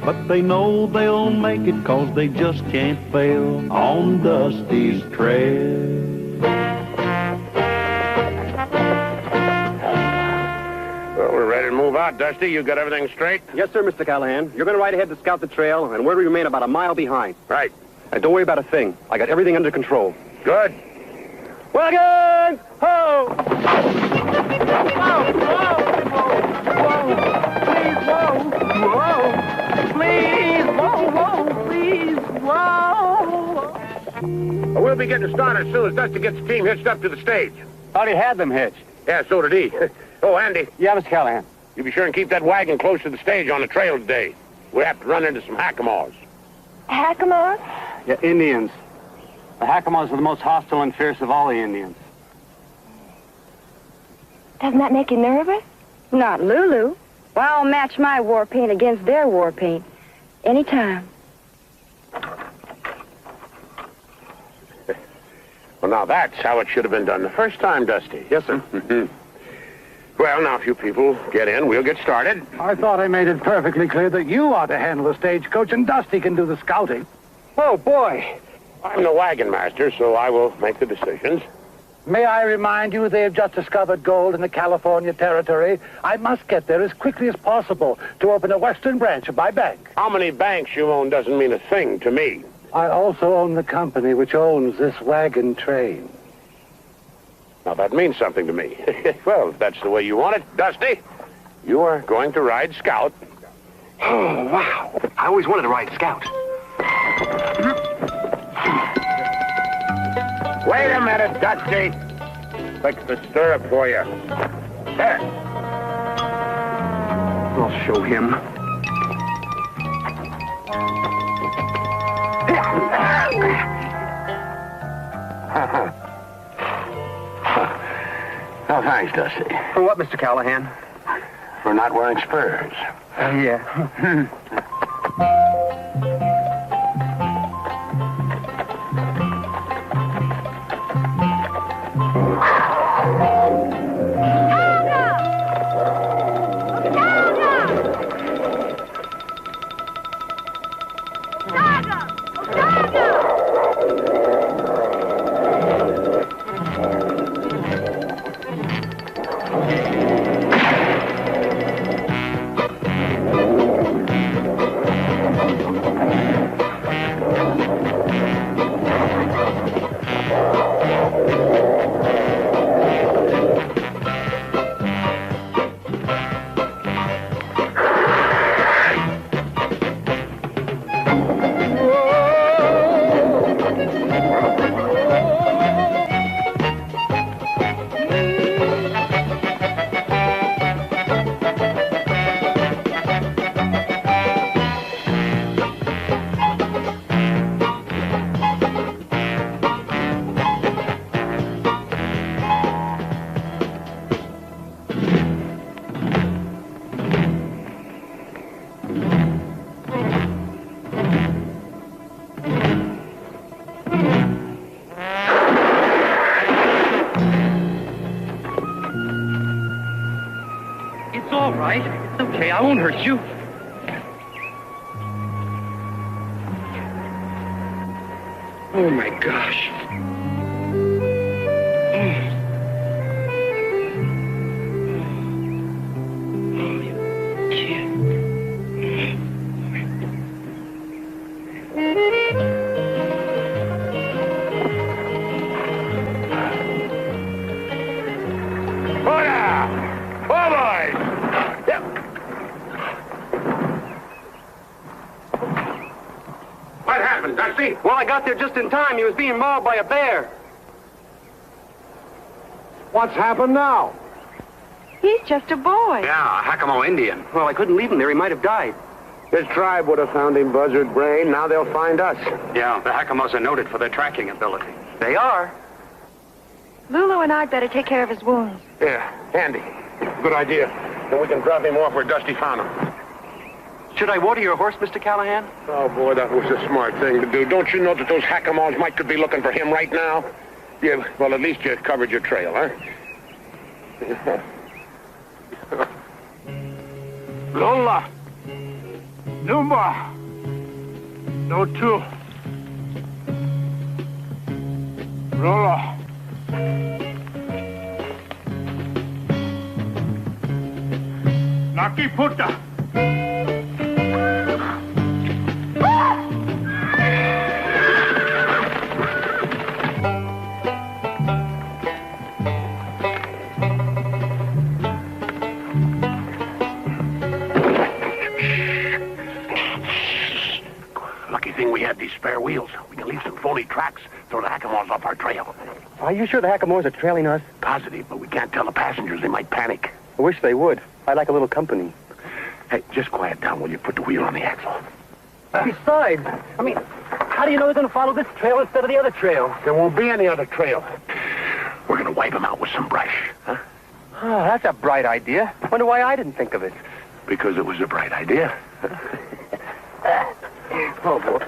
but they know they'll make it 'cause they just can't fail on Dusty's trail. Well, we're ready to move out, Dusty. You got everything straight? Yes, sir, Mr. Callahan. You're going to ride ahead to scout the trail, and we'll remain about a mile behind. Right. And don't worry about a thing. I got everything under control. Good. Wagons! Ho! Whoa! Please, whoa! Please, whoa! We'll be getting started as soon as Dusty gets the team hitched up to the stage. Already had them hitched. Yeah, so did he. Oh, Andy, Yeah, Mr. Callahan. you be sure and keep that wagon close to the stage on the trail today. We have to run into some hackamores. Hackamore? Yeah, Indians. The hackamores are the most hostile and fierce of all the Indians. Doesn't that make you nervous? Not Lulu. Well, I'll match my war paint against their war paint. Anytime. Well, now that's how it should have been done the first time, Dusty. Yes, sir. Well, now, if you people get in, we'll get started. I thought I made it perfectly clear that you ought to handle the stagecoach and Dusty can do the scouting. Oh, boy. I'm the wagon master, so I will make the decisions. May I remind you they have just discovered gold in the California Territory. I must get there as quickly as possible to open a western branch of my bank. How many banks you own doesn't mean a thing to me. I also own the company which owns this wagon train. Now, that means something to me. Well, if that's the way you want it, Dusty, you are going to ride Scout. Oh, wow. I always wanted to ride Scout. Wait a minute, Dusty. Fix the stirrup for you. There. I'll show him. Oh, thanks, Dusty. For what, Mr. Callahan? For not wearing spurs. Yeah. All right. It's okay. I won't hurt you. Oh, my gosh. Dusty? Well, I got there just in time. He was being mauled by a bear. What's happened now? He's just a boy. Yeah, a Hackamore Indian. Well, I couldn't leave him there. He might have died. His tribe would have found him, Buzzard Brain. Now they'll find us. Yeah, the Hackamores are noted for their tracking ability. They are. Lulu and I'd better take care of his wounds. Yeah, Andy. Good idea. Then we can drop him off where Dusty found him. Should I water your horse, Mr. Callahan? Oh, boy, that was a smart thing to do. Don't you know that those hackamores could be looking for him right now? Yeah, well, at least you covered your trail, huh? Lola! Number. No two. Roller. Naki Putta. Lucky thing we had these spare wheels. We can leave some phony tracks, throw the hackamores off our trail. Are you sure the hackamores are trailing us? Positive, but we can't tell the passengers. They might panic. I wish they would. I'd like a little company. Hey, just quiet down while you put the wheel on the axle. Besides, how do you know they're going to follow this trail instead of the other trail? There won't be any other trail. We're going to wipe them out with some brush, huh? Oh, that's a bright idea. Wonder why I didn't think of it. Because it was a bright idea. Oh, boy.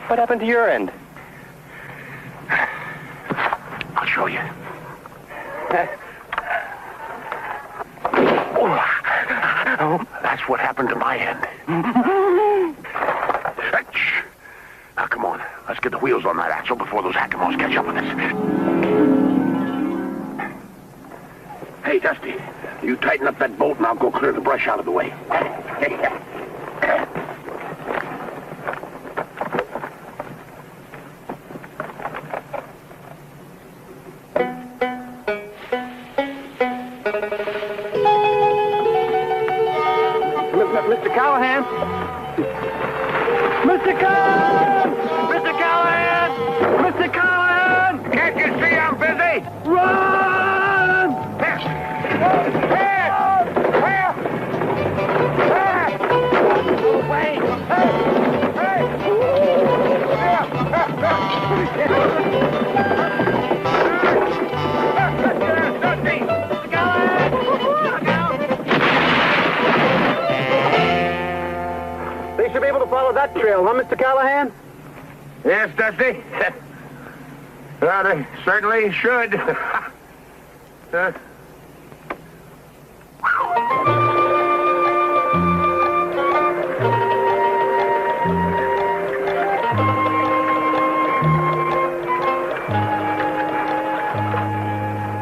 What happened to your end? I'll show you. Oh, that's what happened to my end. Now, come on. Let's get the wheels on that axle before those hackamores catch up with us. Hey, Dusty, you tighten up that bolt and I'll go clear the brush out of the way. Mr. Callahan! Mr. Callahan! Mr. Callahan! Mr. Callahan! Can't you see I'm busy? Run! Here! Wait! They should be able to follow that trail, huh, Mr. Callahan? Yes, Dusty. Well, they certainly should.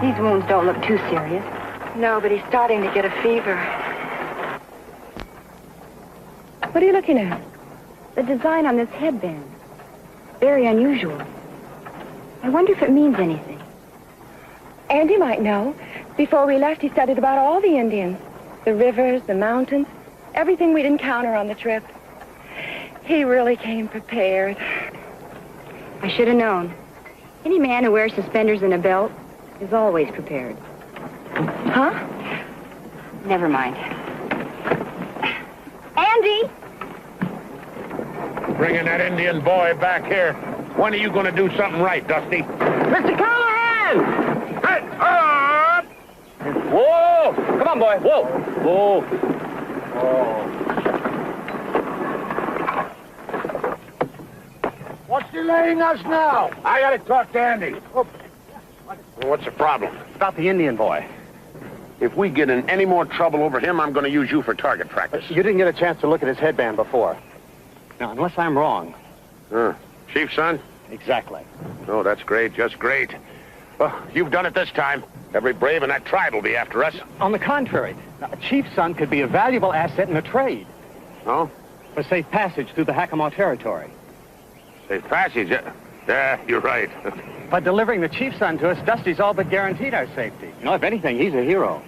These wounds don't look too serious. No, but he's starting to get a fever. What are you looking at? The design on this headband. Very unusual. I wonder if it means anything. Andy might know. Before we left, he studied about all the Indians. The rivers, the mountains, everything we'd encounter on the trip. He really came prepared. I should have known. Any man who wears suspenders and a belt is always prepared. Huh? Never mind. Andy! Bringing that Indian boy back here. When are you going to do something right, Dusty? Mr. Callahan! Hey, up! Whoa! Come on, boy. Whoa! Whoa! What's delaying us now? I got to talk to Andy. What's the problem? About the Indian boy. If we get in any more trouble over him, I'm going to use you for target practice. You didn't get a chance to look at his headband before. Now, unless I'm wrong. Chief's son? Exactly. Oh, that's great, just great. Well, you've done it this time. Every brave in that tribe will be after us. On the contrary, a chief's son could be a valuable asset in a trade. Oh? For safe passage through the Tomahawk Territory. Safe passage? Yeah, you're right. By delivering the chief's son to us, Dusty's all but guaranteed our safety. You know, if anything, he's a hero.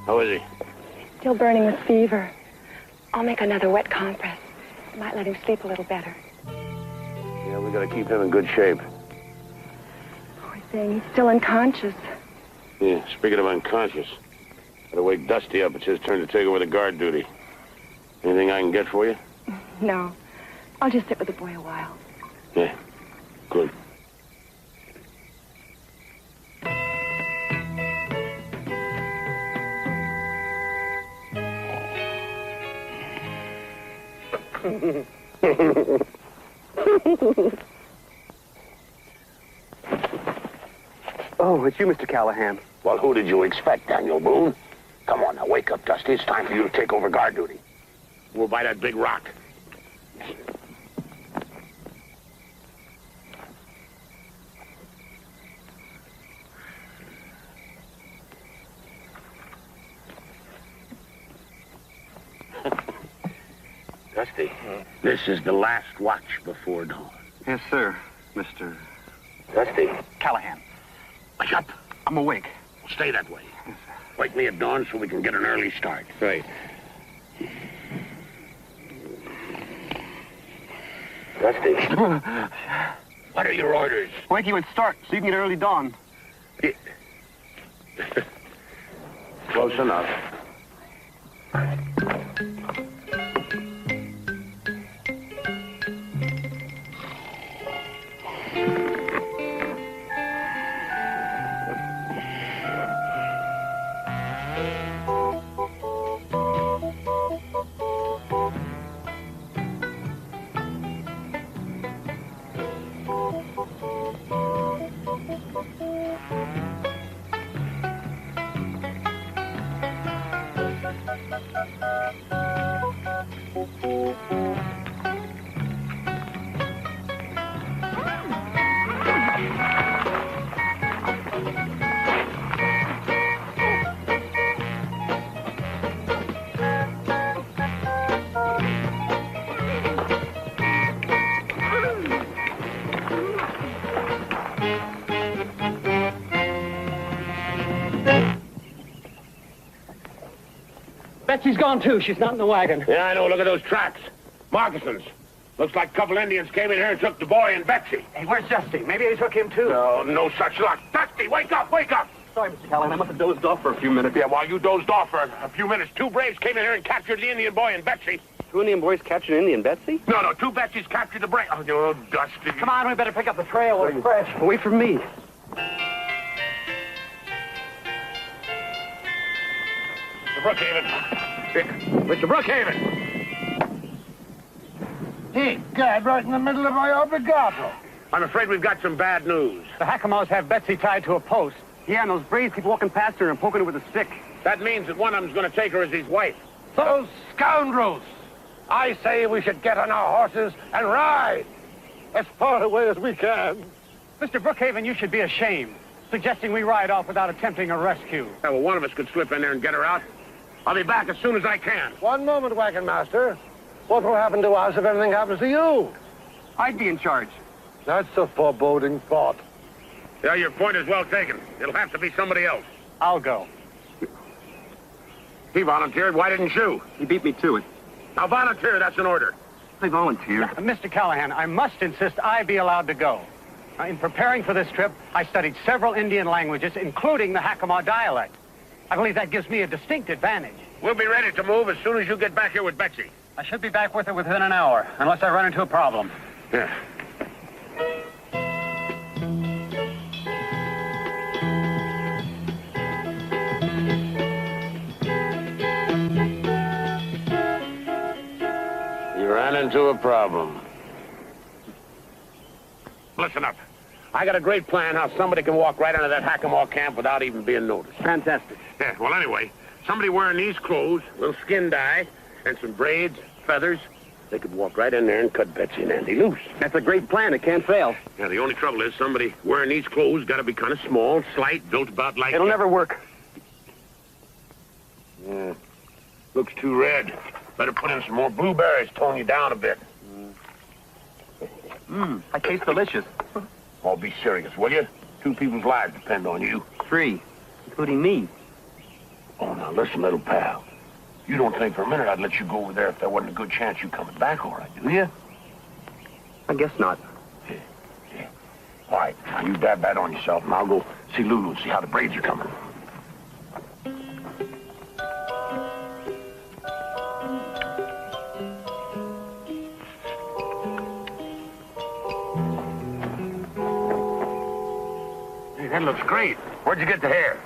How is he? Still burning with fever. I'll make another wet compress. Might let him sleep a little better. Yeah, we got to keep him in good shape. saying he's still unconscious. Yeah, speaking of unconscious, gotta wake Dusty up. It's his turn to take over the guard duty. Anything I can get for you? No. I'll just sit with the boy a while. Yeah, good. Oh, it's you, Mr. Callahan. Well, who did you expect, Daniel Boone? Come on, now, wake up, Dusty. It's time for you to take over guard duty. We're by that big rock. Dusty, this is the last watch before dawn. Yes, sir, Mr. Dusty, Callahan. wake up. I'm awake. Well, stay that way. Wake me at dawn so we can get an early start. Right. Dusty, what are your orders? Wake you at start so you can get early dawn. Close enough. Betsy's gone, too. She's not in the wagon. Yeah, I know. Look at those tracks. Moccasins. Looks like a couple Indians came in here and took the boy and Betsy. Hey, where's Dusty? Maybe they took him, too. No, no such luck. Dusty, wake up, wake up. Sorry, Mr. Callahan. I must have dozed off for a few minutes. Yeah, while you dozed off for a few minutes, two braves came in here and captured the Indian boy and Betsy. Two Indian boys captured Indian Betsy? No, two Betsy's captured the brave. Oh, no, Dusty. Come on, we better pick up the trail while it's fresh. Wait for me. Mr. Brookhaven. Mr. Brookhaven. Hey, God, right in the middle of my obligato. I'm afraid we've got some bad news. The Hackamores have Betsy tied to a post. Yeah, and those braves keep walking past her and poking her with a stick. That means that one of them's going to take her as his wife. Those scoundrels! I say we should get on our horses and ride as far away as we can. Mr. Brookhaven, you should be ashamed, suggesting we ride off without attempting a rescue. Yeah, well, one of us could slip in there and get her out. I'll be back as soon as I can. One moment, Wagonmaster. What will happen to us if anything happens to you? I'd be in charge. That's a foreboding thought. Yeah, your point is well taken. It'll have to be somebody else. I'll go. He volunteered. Why didn't you? He beat me to it. Now volunteer. That's an order. I volunteer. Mr. Callahan, I must insist I be allowed to go. In preparing for this trip, I studied several Indian languages, including the Hackamore dialect. I believe that gives me a distinct advantage. We'll be ready to move as soon as you get back here with Betsy. I should be back with her within an hour, unless I run into a problem. Yeah. You ran into a problem. Listen up. I got a great plan how somebody can walk right into that Hackamore camp without even being noticed. Fantastic. Yeah, well, anyway, somebody wearing these clothes, a little skin dye, and some braids, feathers, they could walk right in there and cut Betsy and Andy loose. That's a great plan. It can't fail. Yeah, the only trouble is somebody wearing these clothes got to be kind of small, slight, built about like... It'll never work. Yeah. Looks too red. Better put in some more blueberries, tone you down a bit. I taste delicious. Oh, be serious, will you? Two people's lives depend on you. 3, including me. Oh, now listen, little pal. You don't think for a minute I'd let you go over there if there wasn't a good chance you coming back all right, do you? I guess not. Yeah. All right. Now, you dab that on yourself, and I'll go see Lulu and see how the braids are coming. Hey, that looks great. Where'd you get the hair?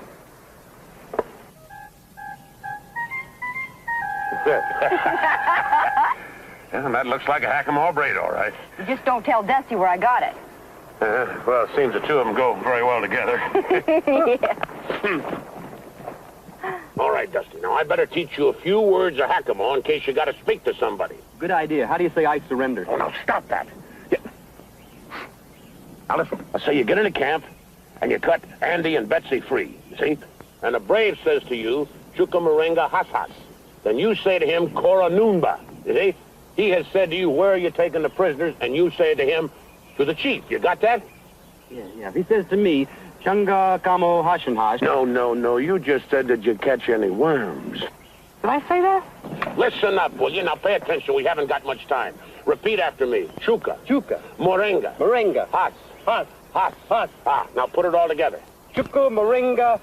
Yeah, that looks like a Hackamore braid, all right. You just don't tell Dusty where I got it. Well, it seems the two of them go very well together. Yeah. All right, Dusty. Now, I better teach you a few words of Hackamore in case you got to speak to somebody. Good idea. How do you say I surrender? Oh, now, stop that. Yeah. Now, listen. I say you get into camp, and you cut Andy and Betsy free, you see? And the brave says to you, Chuka Moringa Has Has. Then you say to him, Kora Noonba, you see? He has said to you, where are you taking the prisoners? And you say to him, to the chief. You got that? Yeah. If he says to me, Chunga Kamo Hashanhash. No. You just said, did you catch any worms? Did I say that? Listen up, will you? Now pay attention. We haven't got much time. Repeat after me. Chuka. Chuka. Moringa. Moringa. Has. Has. Has. Has. Ah, now put it all together. Chuka Moringa.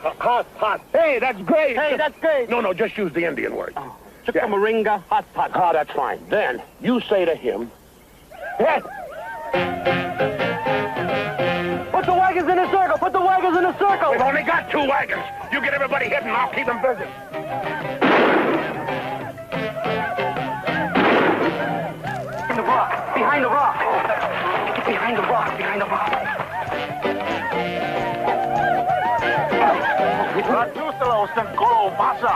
Has. Has. Hey, that's great. Hey, that's great. No, just use the Indian word. Oh. Chuka Moringa. Has. Has. Ah, that's fine. Then you say to him, Yes. Put the wagons in a circle. Put the wagons in a circle. we've only got 2 wagons. You get everybody hidden, I'll keep them busy. In the rock. Behind the rock. Get behind the rock. Behind the rock. Radustelo Stenko Masa.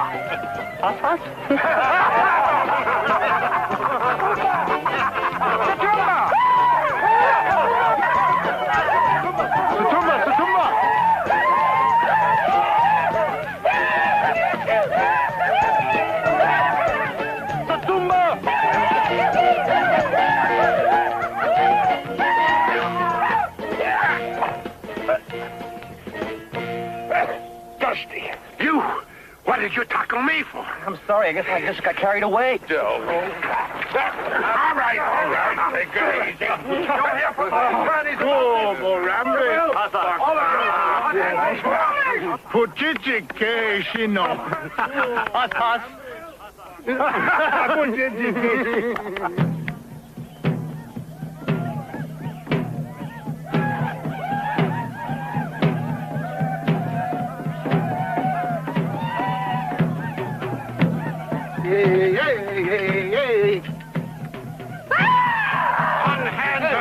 Dusty, you, what did you tackle me for? I'm sorry. I guess I just got carried away. All right. Take it easy. You're here for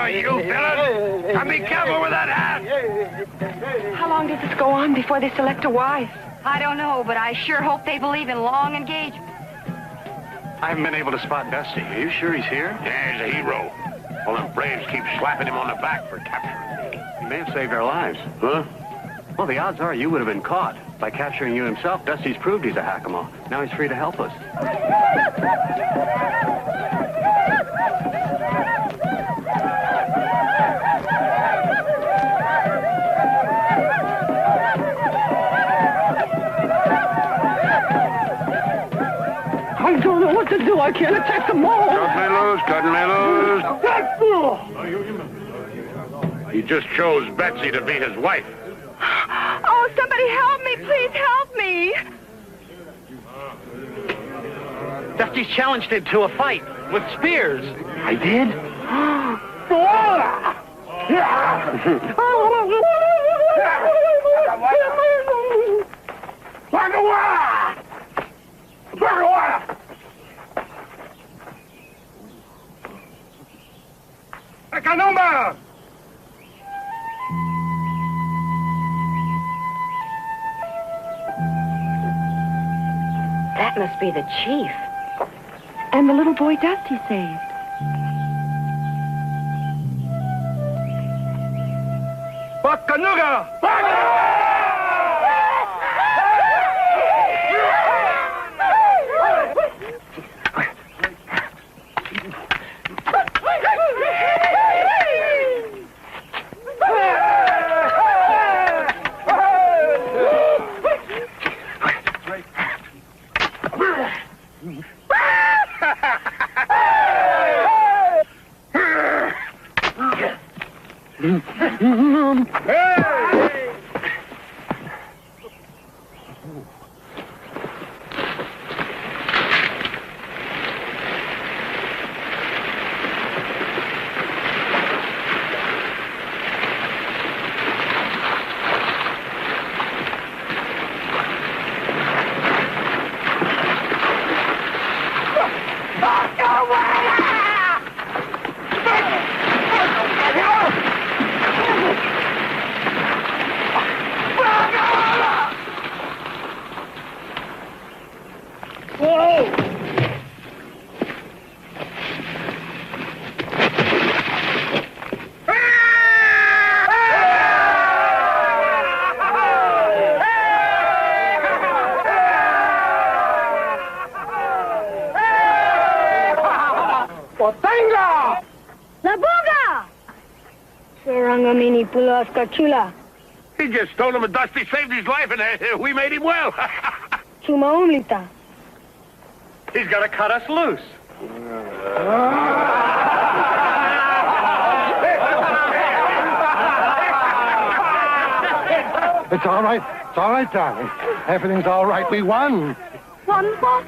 you, villain! And be careful with that hat! How long does this go on before they select a wife? I don't know, but I sure hope they believe in long engagement. I haven't been able to spot Dusty. Are you sure he's here? Yeah, he's a hero. Well, them braves keep slapping him on the back for capturing me. He may have saved our lives. Huh? Well, the odds are you would have been caught. By capturing you himself, Dusty's proved he's a Hackamore. Now he's free to help us. I don't know what to do. I can't attack them all. Cut me loose. He just chose Betsy to be his wife. Oh, somebody help me. Please help me. Dusty's challenged him to a fight with spears. I did? That must be the chief. And the little boy Dusty saved. Hey! He just told him a Dusty saved his life, and we made him well. He's got to cut us loose. It's all right. It's all right, darling. Everything's all right. We won. Won what?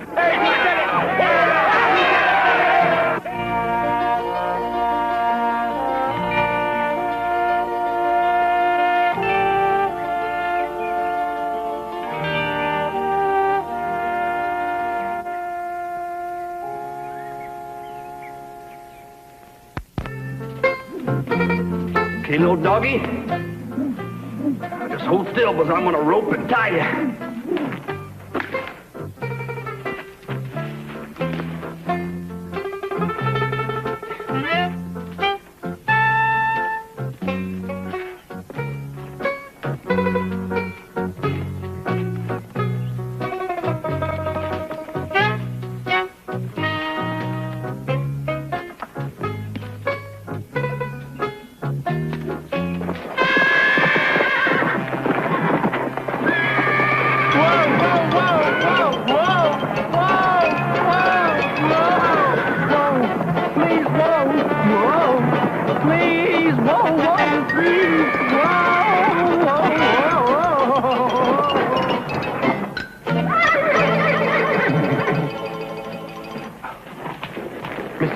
Okay, little doggy. Just hold still, because I'm going to rope and tie you.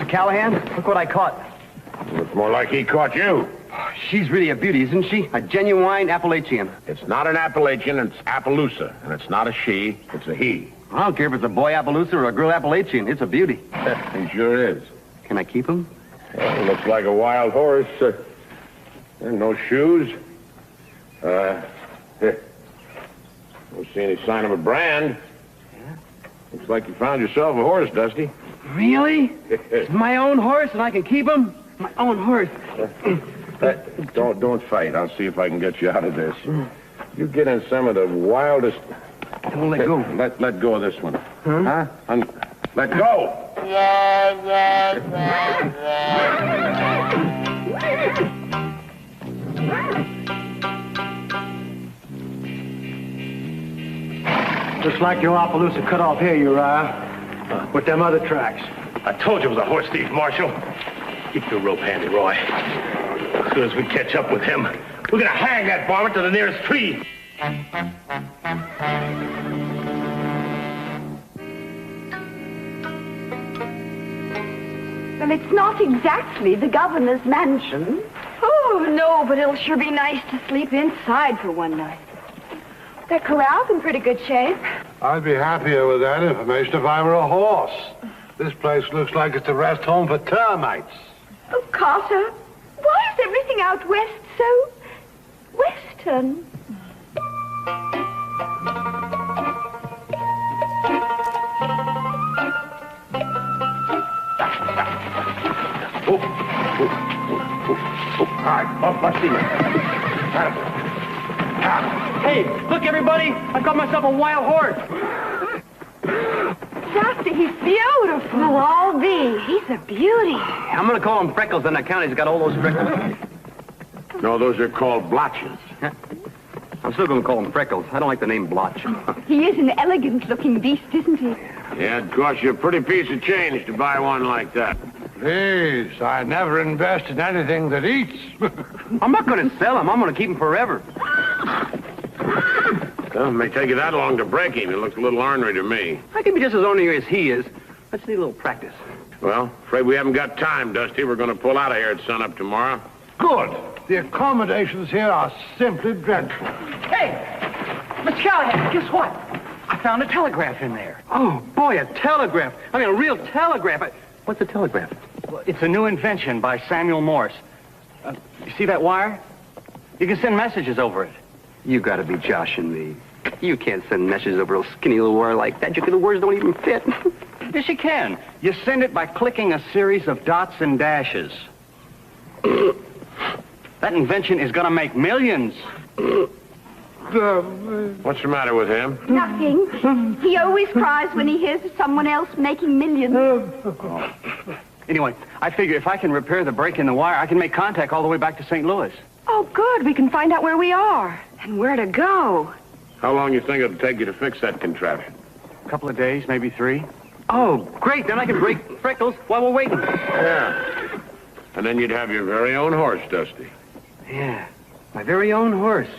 Callahan, look what I caught. Looks more like he caught you. She's really a beauty, isn't she? A genuine Appalachian. It's not an Appalachian, it's Appaloosa. And it's not a she, it's a he. I don't care if it's a boy Appaloosa or a girl Appalachian. It's a beauty. He sure is. Can I keep him? Well, looks like a wild horse. No shoes. Don't see any sign of a brand. Yeah. Looks like you found yourself a horse, Dusty. Really? It's my own horse and I can keep him? My own horse. Don't fight. I'll see if I can get you out of this. You get in some of the wildest... Don't let go. Let go of this one. Huh? Let go! Looks like your Appaloosa cut off here, Uriah. With them other tracks. I told you it was a horse thief, Marshal. Keep your rope handy, Roy. As soon as we catch up with him, we're gonna hang that varmint to the nearest tree. Well, it's not exactly the governor's mansion. Oh, no, but it'll sure be nice to sleep inside for one night. That corral's in pretty good shape. I'd be happier with that information if I were a horse. This place looks like it's a rest home for termites. Oh, Carter, why is everything out west so western? All right, up, let's see you. Hey, look, everybody. I got myself a wild horse. Dusty, he's beautiful. Well, I'll be. He's a beauty. I'm going to call him Freckles, and the county's got all those freckles. No, those are called blotches. I'm still going to call him Freckles. I don't like the name Blotch. He is an elegant-looking beast, isn't he? Yeah, it'd cost you a pretty piece of change to buy one like that. Please, I never invest in anything that eats. I'm not going to sell him. I'm going to keep him forever. Well, it may take you that long to break him. He looks a little ornery to me. I can be just as ornery as he is. Let's need a little practice. Well, afraid we haven't got time, Dusty. We're going to pull out of here at sunup tomorrow. Good. The accommodations here are simply dreadful. Hey, Mr. Callahan, guess what? I found a telegraph in there. Oh, boy, a telegraph. I mean, a real telegraph. What's a telegraph? Well, it's a new invention by Samuel Morse. You see that wire? You can send messages over it. You gotta be joshing me. You can't send messages over a skinny little wire like that. The words don't even fit. Yes, you can. You send it by clicking a series of dots and dashes. That invention is going to make millions. What's the matter with him? Nothing. He always cries when he hears of someone else making millions. Anyway, I figure if I can repair the break in the wire, I can make contact all the way back to St. Louis. Oh, good. We can find out where we are and where to go. How long you think it'll take you to fix that contraption? A couple of days, maybe 3. Oh, great. Then I can break Freckles while we're waiting. Yeah. And then you'd have your very own horse, Dusty. Yeah, my very own horse.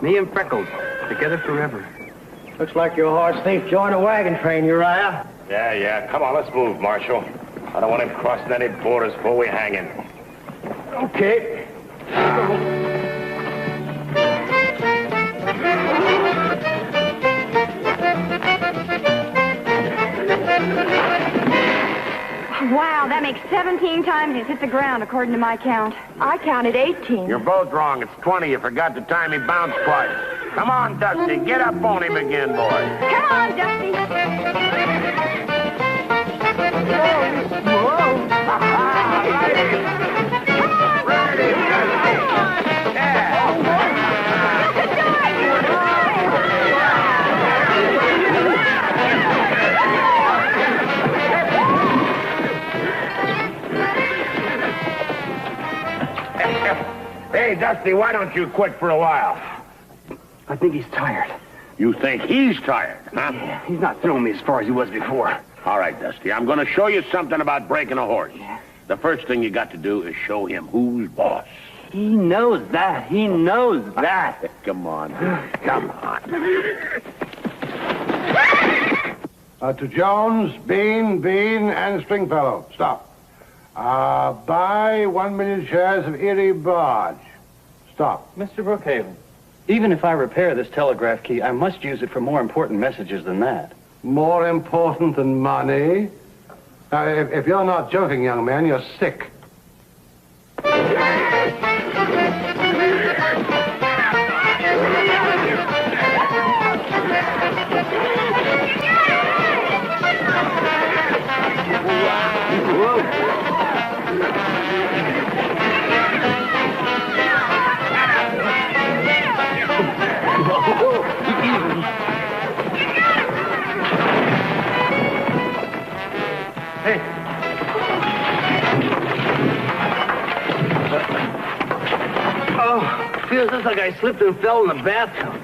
Me and Freckles, together forever. Looks like your horse thief joined a wagon train, Uriah. Yeah. Come on, let's move, Marshal. I don't want him crossing any borders before we hang him. Okay. Wow, that makes 17 times he's hit the ground, according to my count. I counted 18. You're both wrong. It's 20. You forgot the time he bounced twice. Come on, Dusty. Get up on him again, boy. Come on, Dusty. Hey, Dusty, why don't you quit for a while? I think he's tired. You think he's tired, huh? Yeah, he's not throwing me as far as he was before. All right, Dusty, I'm going to show you something about breaking a horse. Yeah. The first thing you got to do is show him who's boss. He knows that. He knows that. Come on. Come on. To Jones, Bean, and Stringfellow. Stop. Buy 1 million shares of Erie Barge. Stop. Mr. Brookhaven, even if I repair this telegraph key, I must use it for more important messages than that. More important than money? If you're not joking, young man, you're sick. Hey. Oh, feels just like I slipped and fell in the bathtub.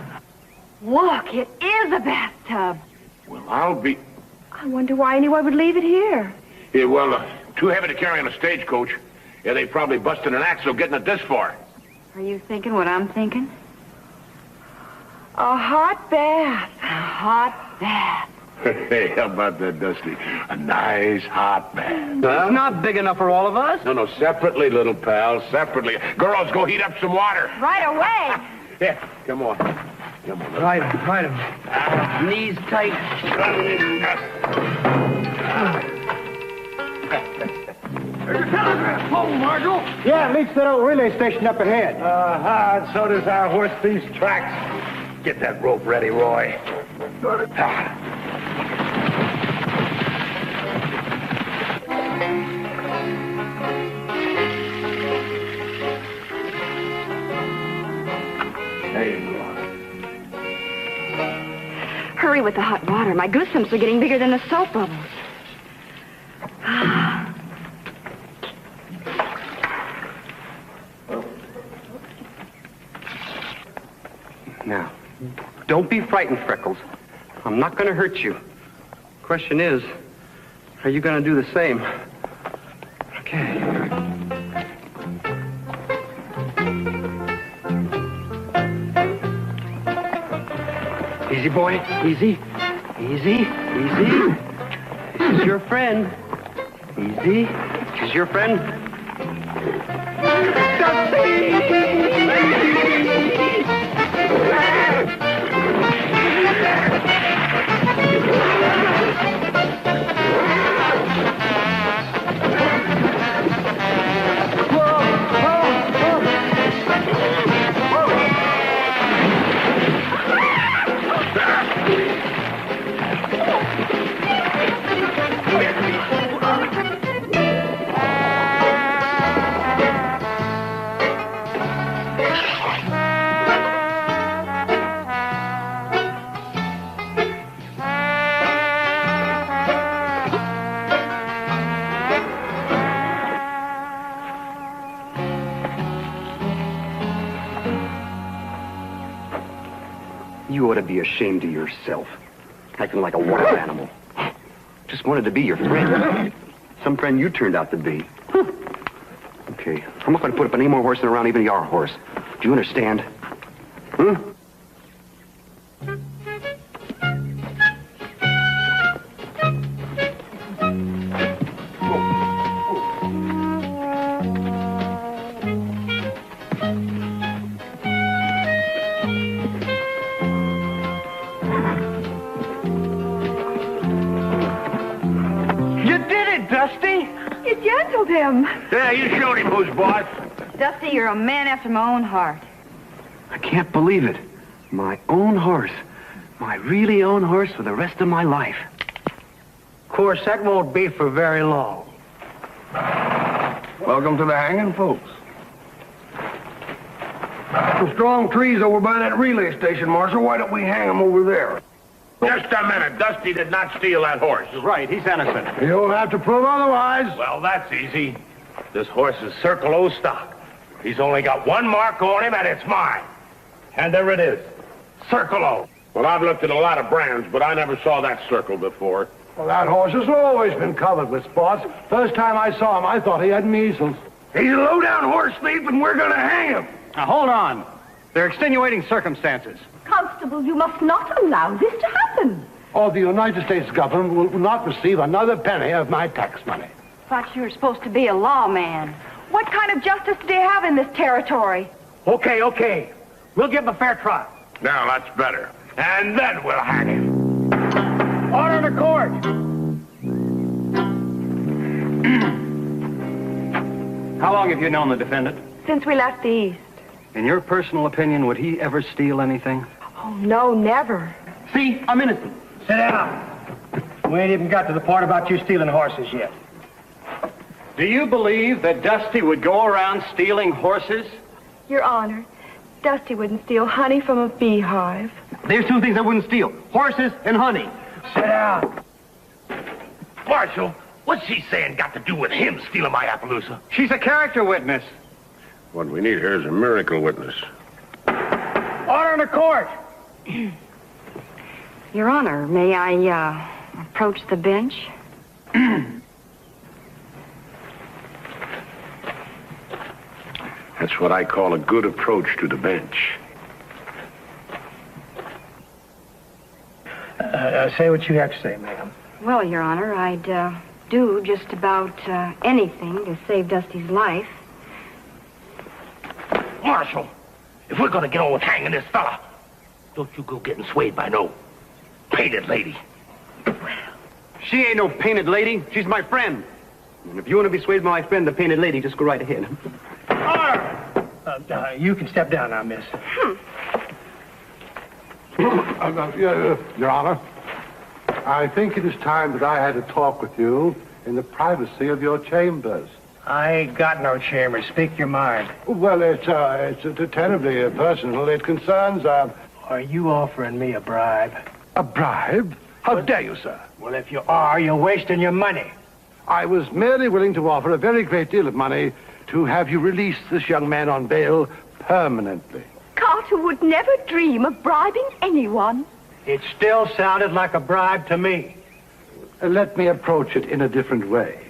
Look, it is a bathtub. Well, I'll be... I wonder why anyone would leave it here. Yeah, well, too heavy to carry on a stagecoach. Yeah, they probably busted an axle getting it this far. Are you thinking what I'm thinking? A hot bath. A hot bath. Hey, how about that, Dusty? A nice hot bath. It's not big enough for all of us. No, separately, little pal, separately. Girls, go heat up some water. Right away. Yeah, come on. Come on. Right him. Knees tight. There's a telegraph pole, Marshal. Yeah, it leads to that old relay station up ahead. And so does our horse thief's tracks. Get that rope ready, Roy. There you go. Hurry with the hot water. My goosebumps are getting bigger than the soap bubbles. Now, don't be frightened, Freckles. I'm not going to hurt you. Question is, are you going to do the same? Okay. Easy, boy. Easy. Easy. Easy. This is your friend. Easy. This is your friend. You ought to be ashamed of yourself. Acting like a wild animal. Just wanted to be your friend. Some friend you turned out to be. Okay, I'm not going to put up any more horsing around even your horse. Do you understand? Hmm? You gentled him. Yeah, you showed him who's boss. Dusty, you're a man after my own heart. I can't believe it. My own horse. My really own horse for the rest of my life. Of course, that won't be for very long. Welcome to the hanging, folks. Some strong trees over by that relay station, Marshal. Why don't we hang them over there? Just a minute. Dusty did not steal that horse. Right, he's innocent. You'll have to prove otherwise. Well, that's easy. This horse is Circle O stock. He's only got one mark on him, and it's mine. And there it is. Circle O. Well, I've looked at a lot of brands, but I never saw that circle before. Well, that horse has always been covered with spots. First time I saw him, I thought he had measles. He's a low-down horse thief, and we're going to hang him. Now, hold on. There are extenuating circumstances. Constable, you must not allow this to happen. Oh, the United States government will not receive another penny of my tax money. Thought you were supposed to be a lawman. What kind of justice do you have in this territory? Okay. We'll give him a fair trial. Now, that's better. And then we'll hang him. Order to court. How long have you known the defendant? Since we left the East. In your personal opinion, would he ever steal anything? Oh, no, never. See, I'm innocent. Sit down. We ain't even got to the part about you stealing horses yet. Do you believe that Dusty would go around stealing horses? Your Honor, Dusty wouldn't steal honey from a beehive. There's two things I wouldn't steal. Horses and honey. Sit down. Marshal, what's she saying got to do with him stealing my Appaloosa? She's a character witness. What we need here is a miracle witness. Order to court. Your Honor, may I, approach the bench? That's what I call a good approach to the bench. Say what you have to say, ma'am. Well, Your Honor, I'd, do just about, anything to save Dusty's life. Marshal, if we're gonna get on with hanging this fella, don't you go getting swayed by no painted lady. She ain't no painted lady. She's my friend. And if you want to be swayed by my friend, the painted lady, just go right ahead. Order. You can step down now, miss. Your Honor, I think it is time that I had a talk with you in the privacy of your chambers. I ain't got no chamber. Speak your mind. Well, it's terribly personal. It concerns, Are you offering me a bribe? A bribe? How dare you, sir? Well, if you are, you're wasting your money. I was merely willing to offer a very great deal of money to have you release this young man on bail permanently. Carter would never dream of bribing anyone. It still sounded like a bribe to me. Let me approach it in a different way.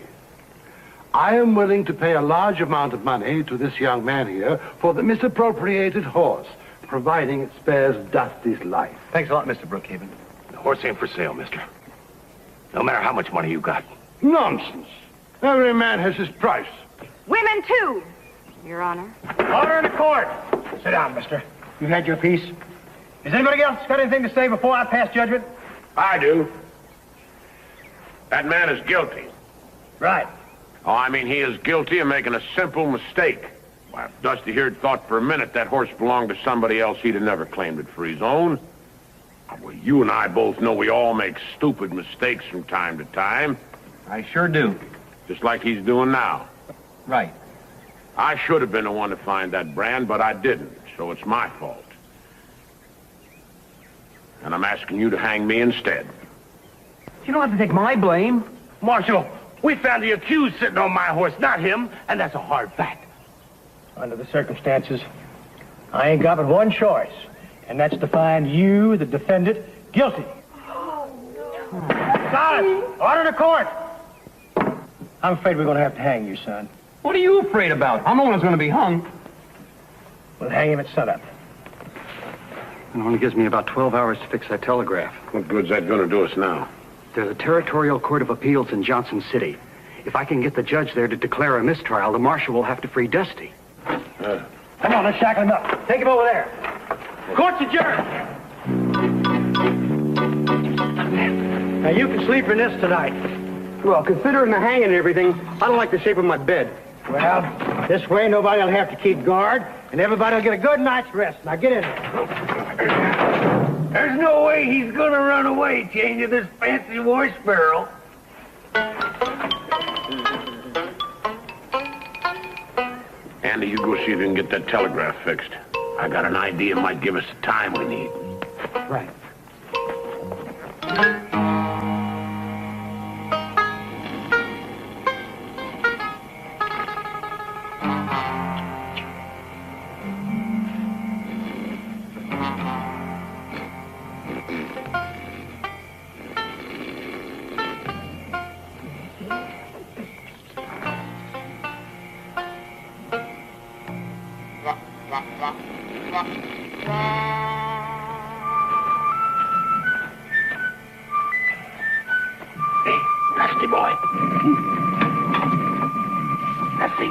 I am willing to pay a large amount of money to this young man here for the misappropriated horse providing it spares Dusty's life. Thanks a lot, Mr. Brookhaven. The horse ain't for sale, mister. No matter how much money you got. Nonsense. Every man has his price. Women, too, Your Honor. Order in the court. Sit down, mister. You had your piece. Has anybody else got anything to say before I pass judgment? I do. That man is guilty. Right. Oh, I mean, he is guilty of making a simple mistake. Well, if Dusty here had thought for a minute that horse belonged to somebody else, he'd have never claimed it for his own. Well, you and I both know we all make stupid mistakes from time to time. I sure do. Just like he's doing now. Right. I should have been the one to find that brand, but I didn't, so it's my fault. And I'm asking you to hang me instead. You don't have to take my blame. Marshal, we found the accused sitting on my horse, not him, and that's a hard fact. Under the circumstances, I ain't got but one choice, and that's to find you, the defendant, guilty. Silence! Order in the court! I'm afraid we're going to have to hang you, son. What are you afraid about? I'm the one who's going to be hung. We'll hang him at sunup. It only gives me about 12 hours to fix that telegraph. What good's that going to do us now? There's a territorial court of appeals in Johnson City. If I can get the judge there to declare a mistrial, the marshal will have to free Dusty. Come on, let's shackle him up. Take him over there. Court's adjourned. Now, you can sleep in this tonight. Well, considering the hanging and everything, I don't like the shape of my bed. Well, this way nobody will have to keep guard, and everybody will get a good night's rest. Now, get in there. There's no way he's going to run away, changing this fancy horse barrel. Andy, you go see if you can get that telegraph fixed. I got an idea it might give us the time we need. Right. Hey, Dusty boy. Dusty.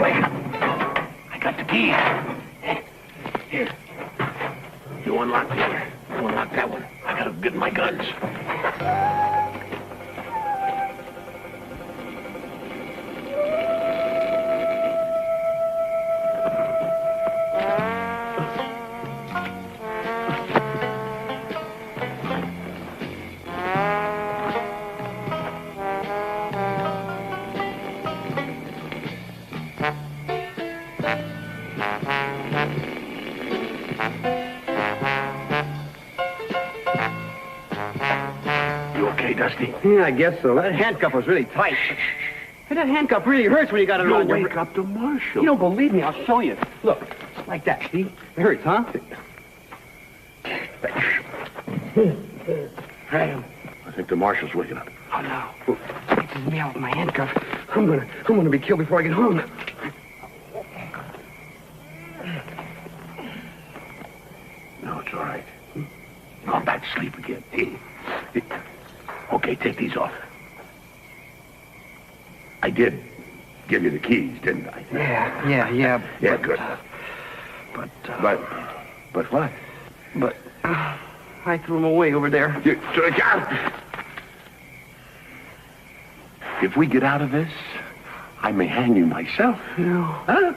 Wake up. I got the key. Here. You unlock the other. You unlock that one. I gotta get my guns. Dusty? Yeah, I guess so. That handcuff was really tight. Hey, that handcuff really hurts when you got it around your... Wake up the marshal. You don't believe me, I'll show you. Look, like that, see? It hurts, huh? I think the marshal's waking up. Oh, no. It's me out with my handcuff. I'm gonna be killed before I get home. No, it's all right. Go back to sleep again. Okay, take these off. I did give you the keys, didn't I? Yeah. Yeah, good. But what? But I threw them away over there. If we get out of this, I may hang you myself. No. Huh?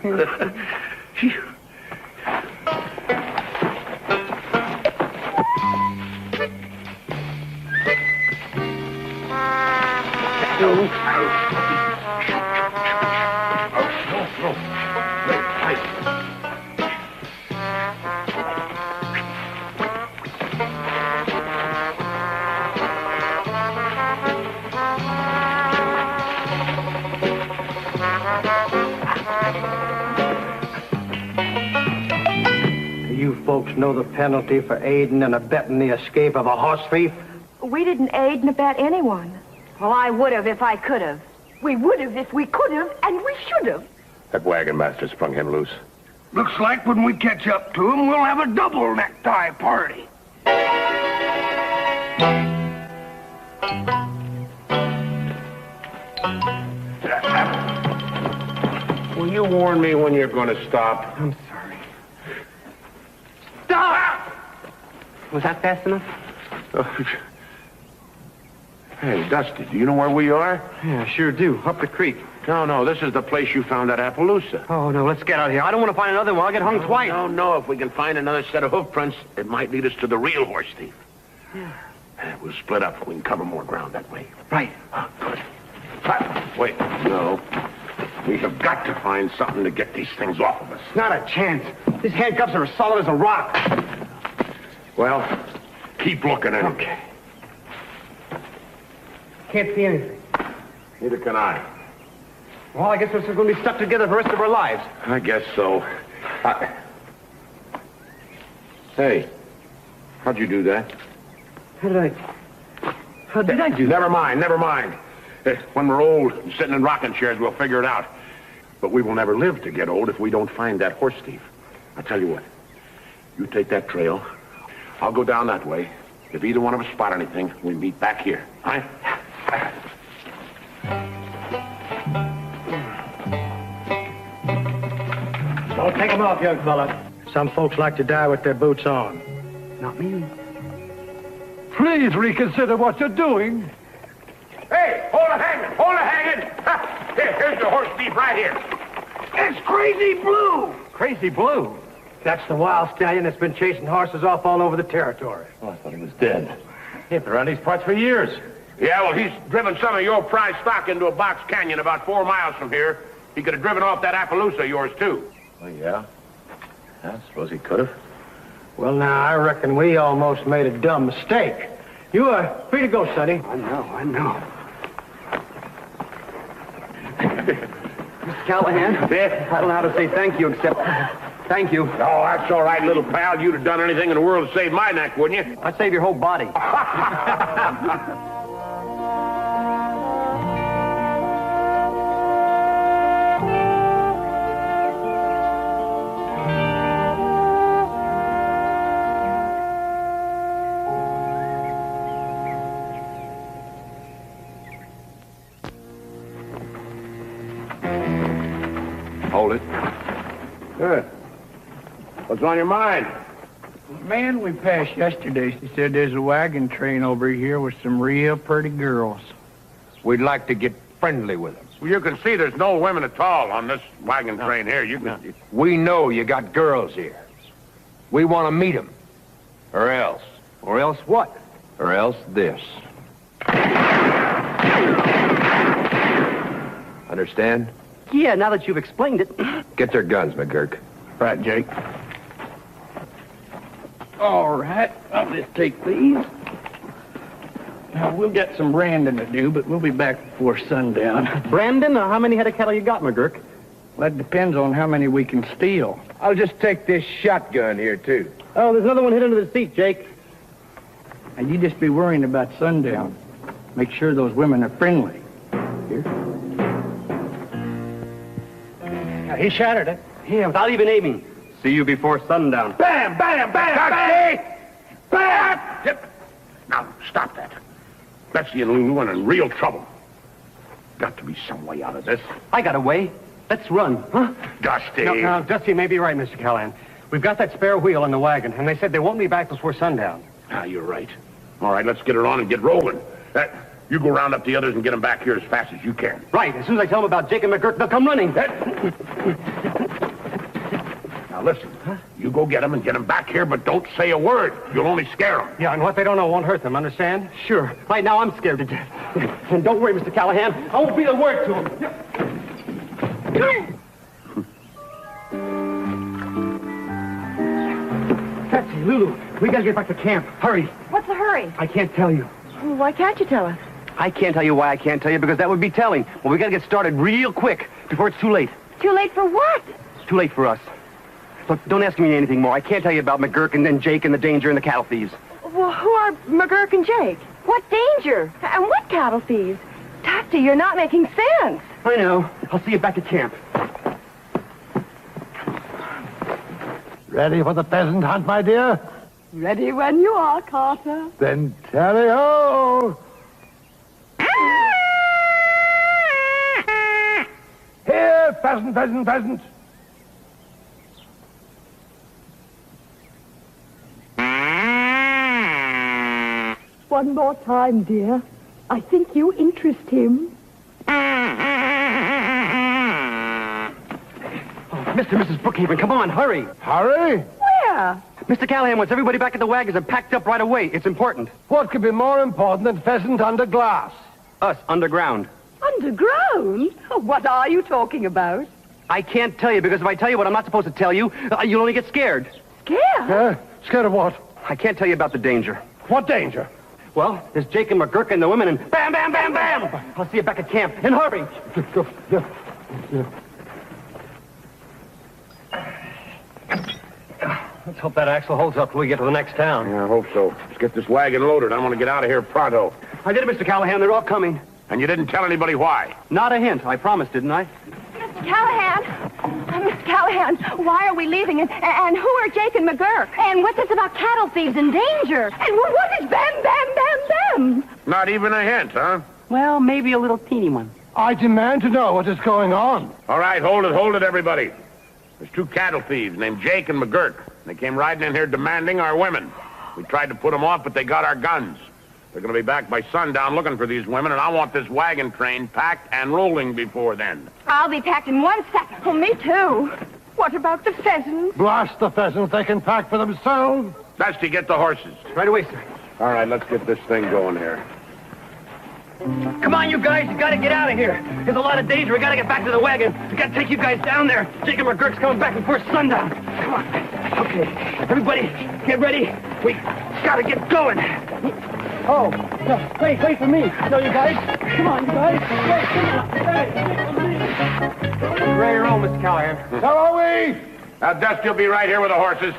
You folks know the penalty for aiding and abetting the escape of a horse thief? We didn't aid and abet anyone. Well, I would have if I could have. We would have if we could have, and we should have. That wagon master sprung him loose. Looks like when we catch up to him, we'll have a double necktie party. Will you warn me when you're going to stop? I'm sorry. Stop! Was that fast enough? Hey, Dusty, do you know where we are? Yeah, I sure do. Up the creek. No, this is the place you found at Appaloosa. Oh, no, let's get out of here. I don't want to find another one. I'll get hung twice. No. If we can find another set of hoof prints, it might lead us to the real horse thief. Yeah. We'll split up. We can cover more ground that way. Right. Good. Wait, no. We have got to find something to get these things off of us. Not a chance. These handcuffs are as solid as a rock. Well, keep looking at it. Okay. Can't see anything. Neither can I. Well, I guess we're going to be stuck together for the rest of our lives. I guess so. Hey, how'd you do that? How did I do that? Never mind. When we're old and sitting in rocking chairs, we'll figure it out. But we will never live to get old if we don't find that horse thief. I'll tell you what. You take that trail. I'll go down that way. If either one of us spot anything, we meet back here. All right? Don't take them off, young fella. Some folks like to die with their boots on. Not me. Please reconsider what you're doing. Hey, hold it hanging. Here's the horse thief right here. It's Crazy Blue. Crazy Blue? That's the wild stallion that's been chasing horses off all over the territory. Oh, I thought he was dead. He's been around these parts for years. Yeah, well, he's driven some of your prize stock into a box canyon about 4 miles from here. He could have driven off that Appaloosa of yours, too. Oh, yeah? I suppose he could have. Well, now, I reckon we almost made a dumb mistake. You are free to go, Sonny. I know. Mr. Callahan? Yeah? I don't know how to say thank you except thank you. Oh, that's all right, little pal. You'd have done anything in the world to save my neck, wouldn't you? I'd save your whole body. Hold it. Good. What's on your mind? The man we passed yesterday, he said there's a wagon train over here with some real pretty girls. We'd like to get friendly with them. Well, you can see there's no women at all on this wagon train here. You can... We know you got girls here. We want to meet them. Or else. Or else what? Or else this. Understand? Yeah, now that you've explained it. Get their guns, McGurk. Right, Jake. All right, I'll just take these. Now, we'll get some branding to do, but we'll be back before sundown. Brandon, how many head of cattle you got, McGurk? Well, that depends on how many we can steal. I'll just take this shotgun here, too. Oh, there's another one hid under the seat, Jake. And you just be worrying about sundown. Make sure those women are friendly. Here. Now, he shattered it. Yeah, without even aiming. See you before sundown. Bam, bam, bam, bam. Bam. Yep. Now, stop that. Betsy and Lulu are in real trouble. Got to be some way out of this. I got a way. Let's run, huh? Dusty. No, Dusty may be right, Mr. Callahan. We've got that spare wheel in the wagon, and they said they won't be back before sundown. Ah, you're right. All right, let's get it on and get rolling. You go round up the others and get them back here as fast as you can. Right. As soon as I tell them about Jake and McGurk, they'll come running. Now, listen. You go get them and get them back here, but don't say a word. You'll only scare them. Yeah, and what they don't know won't hurt them, understand? Sure. Right now, I'm scared to death. And don't worry, Mr. Callahan. I won't breathe a word to them. Betsy, Lulu, we gotta get back to camp. Hurry. What's the hurry? I can't tell you. Well, why can't you tell us? I can't tell you why I can't tell you, because that would be telling. Well, we gotta get started real quick before it's too late. Too late for what? It's too late for us. Look, don't ask me anything more. I can't tell you about McGurk and then Jake and the danger and the cattle thieves. Well, who are McGurk and Jake? What danger? And what cattle thieves? Dusty, you're not making sense. I know. I'll see you back at camp. Ready for the pheasant hunt, my dear? Ready when you are, Carter. Then tally-ho! Here, pheasant, pheasant, pheasant. One more time, dear. I think you interest him. Mr. and Mrs. Brookhaven, come on, hurry. Hurry? Where? Mr. Callahan wants everybody back at the wagons and packed up right away. It's important. What could be more important than pheasant under glass? Us, underground. Underground? Oh, what are you talking about? I can't tell you, because if I tell you what I'm not supposed to tell you, you'll only get scared. Scared? Scared of what? I can't tell you about the danger. What danger? Well, there's Jake and McGurk and the women, and bam, bam, bam, bam! I'll see you back at camp. And hurry! Let's hope that axle holds up till we get to the next town. Yeah, I hope so. Let's get this wagon loaded. I want to get out of here pronto. I did it, Mr. Callahan. They're all coming. And you didn't tell anybody why? Not a hint. I promised, didn't I? Mr. Callahan! Mr. Callahan, why are we leaving? And who are Jake and McGurk? And what's this about cattle thieves and danger? And what is bam, bam, bam, bam? Not even a hint, huh? Well, maybe a little teeny one. I demand to know what is going on. All right, hold it, everybody. There's two cattle thieves named Jake and McGurk. They came riding in here demanding our women. We tried to put them off, but they got our guns. They're going to be back by sundown looking for these women, and I want this wagon train packed and rolling before then. I'll be packed in 1 second. Oh, me too. What about the pheasants? Blast the pheasants. They can pack for themselves. Dusty, get the horses. Right away, sir. All right, let's get this thing going here. Come on, you guys. You got to get out of here. There's a lot of danger. We got to get back to the wagon. We got to take you guys down there. Jake and McGurk's coming back before sundown. Come on. Okay. Everybody, get ready. We got to get going. Oh, no, wait for me. No, you guys. Come on, you guys. Ready to roll, Mr. Callahan. So are we. Now, Dusty will be right here with the horses.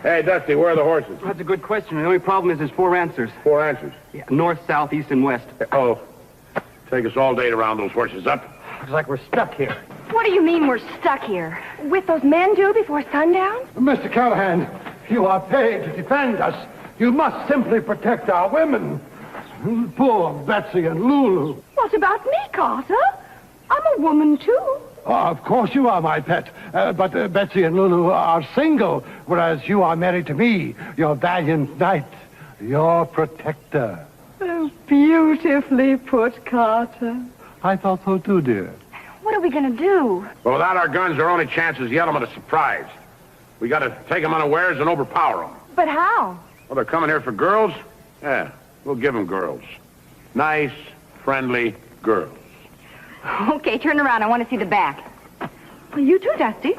Hey, Dusty, where are the horses? That's a good question. The only problem is there's 4 answers. 4 answers? Yeah, north, south, east, and west. Oh, take us all day to round those horses up. Looks like we're stuck here. What do you mean we're stuck here? With those men due before sundown? Mr. Callahan, you are paid to defend us. You must simply protect our women. Poor Betsy and Lulu. What about me, Carter? I'm a woman, too. Of course you are, my pet. But Betsy and Lulu are single, whereas you are married to me, your valiant knight, your protector. Oh, beautifully put, Carter. I thought so too, dear. What are we going to do? Well, without our guns, our only chance is the element of surprise. We got to take them unawares and overpower them. But how? Well, they're coming here for girls? Yeah, we'll give them girls. Nice, friendly girls. Okay, turn around. I want to see the back. Well, you too, Dusty.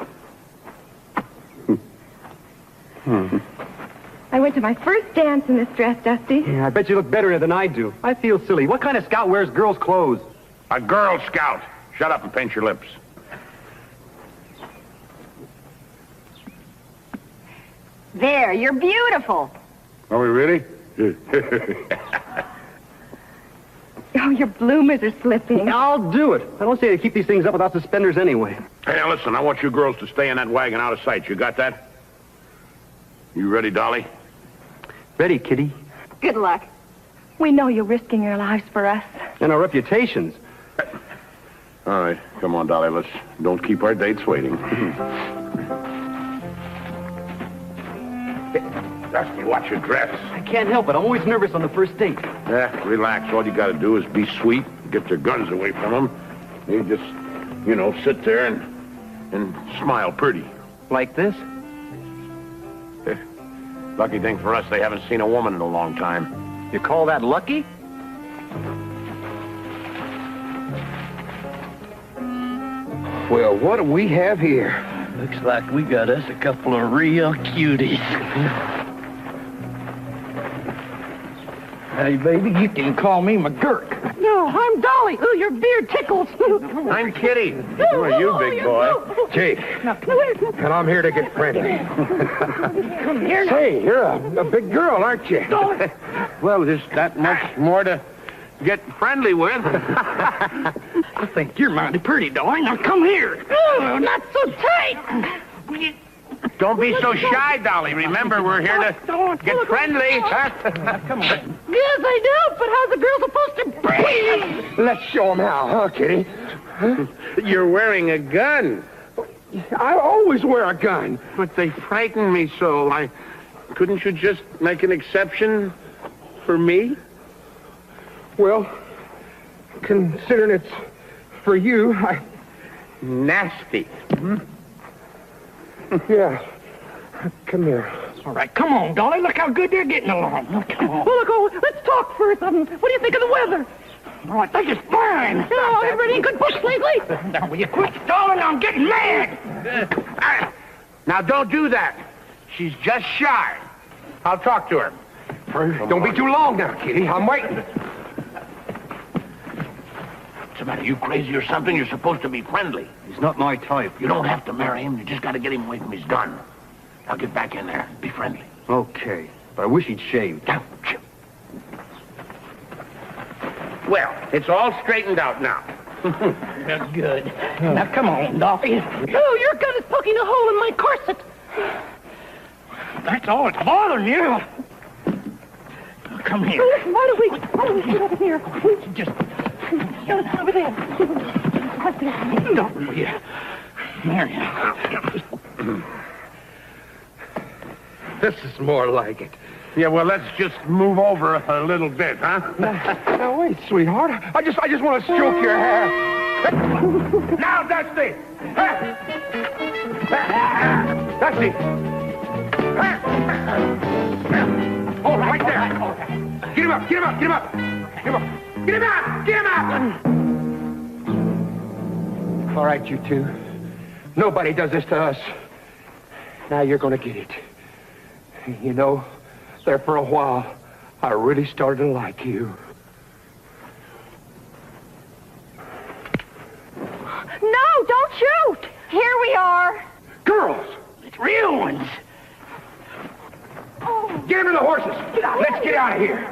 I went to my first dance in this dress, Dusty. Yeah, I bet you look better in it than I do. I feel silly. What kind of scout wears girls' clothes? A Girl Scout. Shut up and paint your lips. There, you're beautiful. Are we really? Oh, your bloomers are slipping. I'll do it. I don't say to keep these things up without suspenders anyway. Hey, now listen, I want you girls to stay in that wagon out of sight. You got that? You ready, Dolly? Ready, Kitty. Good luck. We know you're risking your lives for us. And our reputations. All right, come on, Dolly. Let's don't keep our dates waiting. Dusty, watch your dress. I can't help it. I'm always nervous on the first date. Yeah, relax. All you got to do is be sweet, get your guns away from them. You just, sit there and smile pretty. Like this? Lucky thing for us, they haven't seen a woman in a long time. You call that lucky? Well, what do we have here? Looks like we got us a couple of real cuties. Hey, baby, you can call me McGurk. No, I'm Dolly. Ooh, your beard tickles. I'm Kitty. Who are you, big boy? Jake. And I'm here to get friendly. Come here now. Say, you're a big girl, aren't you? Well, there's that much more to get friendly with. I think you're mighty pretty, Dolly. Now come here. Oh, not so tight. Don't be so shy, Dolly. Remember, we're here to get friendly. Come on. Yes, I do, but how's a girl supposed to breathe? Let's show him how, huh, Kitty? You're wearing a gun. I always wear a gun. But they frighten me so. Couldn't you just make an exception for me? Well, considering it's for you, Nasty. Yeah. Come here. All right, come on, Dolly. Look how good they're getting along. Come on. Well, look, let's talk first. What do you think of the weather? Oh, I think it's fine. Oh, I've read any good books lately. Now, will you quit stalling? I'm getting mad. Now, don't do that. She's just shy. I'll talk to her. Don't be too long now, Kitty. I'm waiting. What's the matter? You crazy or something? You're supposed to be friendly. He's not my type. You don't have to marry him. You just got to get him away from his gun. Now get back in there. Be friendly. Okay, but I wish he'd shaved. Down. Well, it's all straightened out now. That's good. Now, come on, Dolly. Oh, your gun is poking a hole in my corset. That's all that's bothering you. Come here. Oh, listen, why don't we sit over here? Just over there. don't be Marion. This is more like it. Yeah, well, let's just move over a little bit, huh? Now, wait, sweetheart. I just want to stroke your hair. Now, Dusty! Dusty! Oh, right there! Get him up! Get him up! Get him up! Get him up! Get him up! Get him up! All right, you two. Nobody does this to us. Now you're going to get it. You know, there for a while, I really started to like you. No, don't shoot. Here we are. Girls! It's real ones. Get him to the horses! Let's get out of here.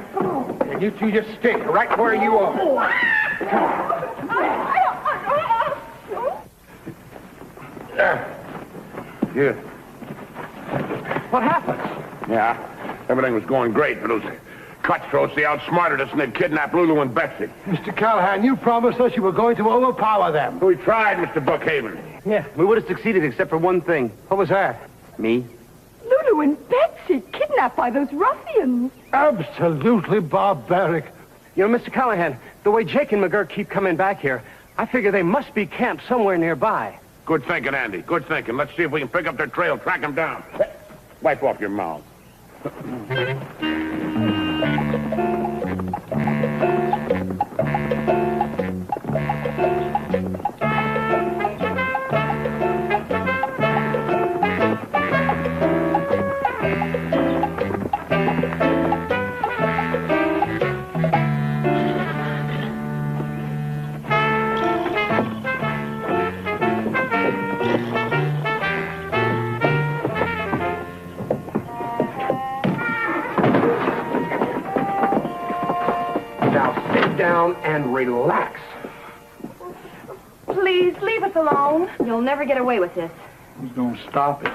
And you two just stay right where you are. Here. What happened? Yeah, everything was going great, but those cutthroats, they outsmarted us and they kidnapped Lulu and Betsy. Mr. Callahan, you promised us you were going to overpower them. We tried, Mr. Brookhaven. Yeah, we would have succeeded except for one thing. What was that? Me? Lulu and Betsy kidnapped by those ruffians. Absolutely barbaric. You know, Mr. Callahan, the way Jake and McGurk keep coming back here, I figure they must be camped somewhere nearby. Good thinking, Andy. Good thinking. Let's see if we can pick up their trail, track them down. Wipe off your mouth. Down and relax. Please, leave us alone. You'll never get away with this. Who's going to stop us?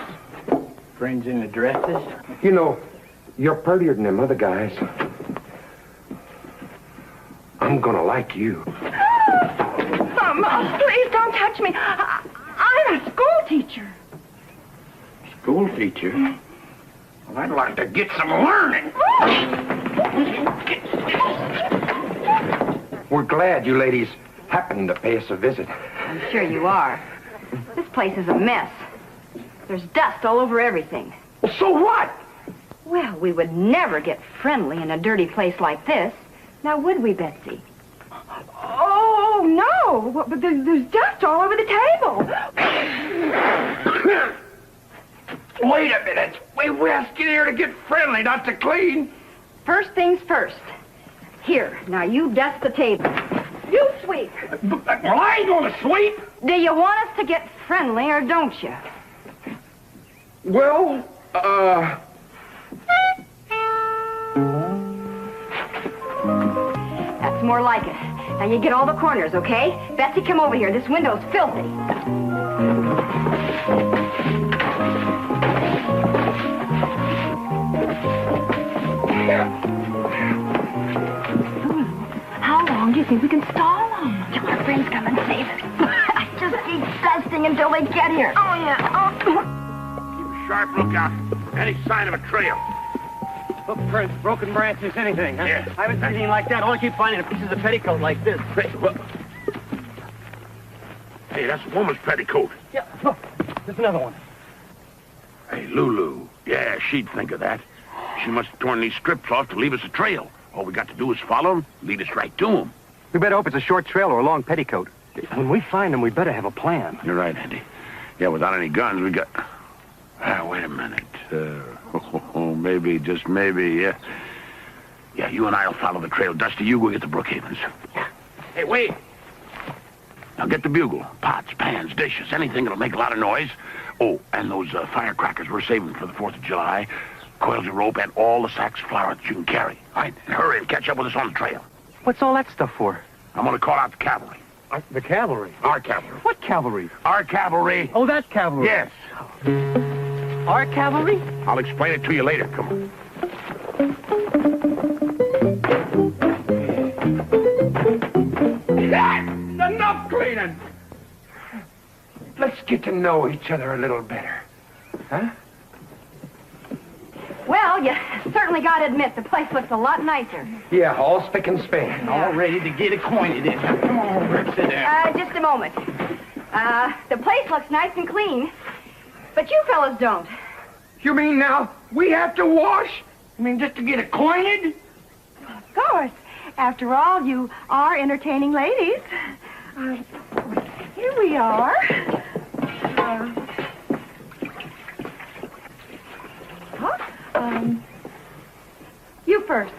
Friends in the dresses? You know, you're prettier than them other guys. I'm gonna like you. Mama, please don't touch me. I'm a school teacher. School teacher? Well, I'd like to get some learning. We're glad you ladies happened to pay us a visit. I'm sure you are. This place is a mess. There's dust all over everything. Well, so what? Well, we would never get friendly in a dirty place like this. Now, would we, Betsy? Oh, no. But there's dust all over the table. Wait a minute. We asked you here to get friendly, not to clean. First things first. Here, now you dust the table. You sweep. Well, I ain't gonna sweep. Do you want us to get friendly or don't you? Well, That's more like it. Now you get all the corners, okay? Betsy, come over here. This window's filthy. think we can stall them. Till our friends come and save us. I just keep dusting until they get here. Oh, yeah. Keep a sharp lookout. Any sign of a trail. Footprints, broken branches, anything, huh? Yeah. I haven't seen anything like that. All I keep finding are pieces of petticoat like this. Hey, that's a woman's petticoat. Yeah, look, there's another one. Hey, Lulu. Yeah, she'd think of that. She must have torn these strips off to leave us a trail. All we got to do is follow them, lead us right to them. We better hope it's a short trail or a long petticoat. When we find them, we better have a plan. You're right, Andy. Yeah, without any guns, we got... wait a minute. Maybe, just maybe, yeah. Yeah, you and I'll follow the trail. Dusty, you go get the Brookhavens. Hey, wait. Now get the bugle. Pots, pans, dishes, anything that'll make a lot of noise. Oh, and those firecrackers we're saving for the 4th of July. Coils of rope and all the sacks of flour that you can carry. All right, and hurry and catch up with us on the trail. What's all that stuff for? I'm going to call out the cavalry. The cavalry? Our cavalry. What cavalry? Our cavalry. Oh, that cavalry. Yes. Our cavalry? I'll explain it to you later. Come on. Enough cleaning. Let's get to know each other a little better. Huh? Well, you certainly got to admit, the place looks a lot nicer. Yeah, all spick and span. All ready to get acquainted. Come on over and sit down. Just a moment. The place looks nice and clean, but you fellas don't. You mean now we have to wash? I mean, just to get acquainted? Of course. After all, you are entertaining ladies. Here we are. You first.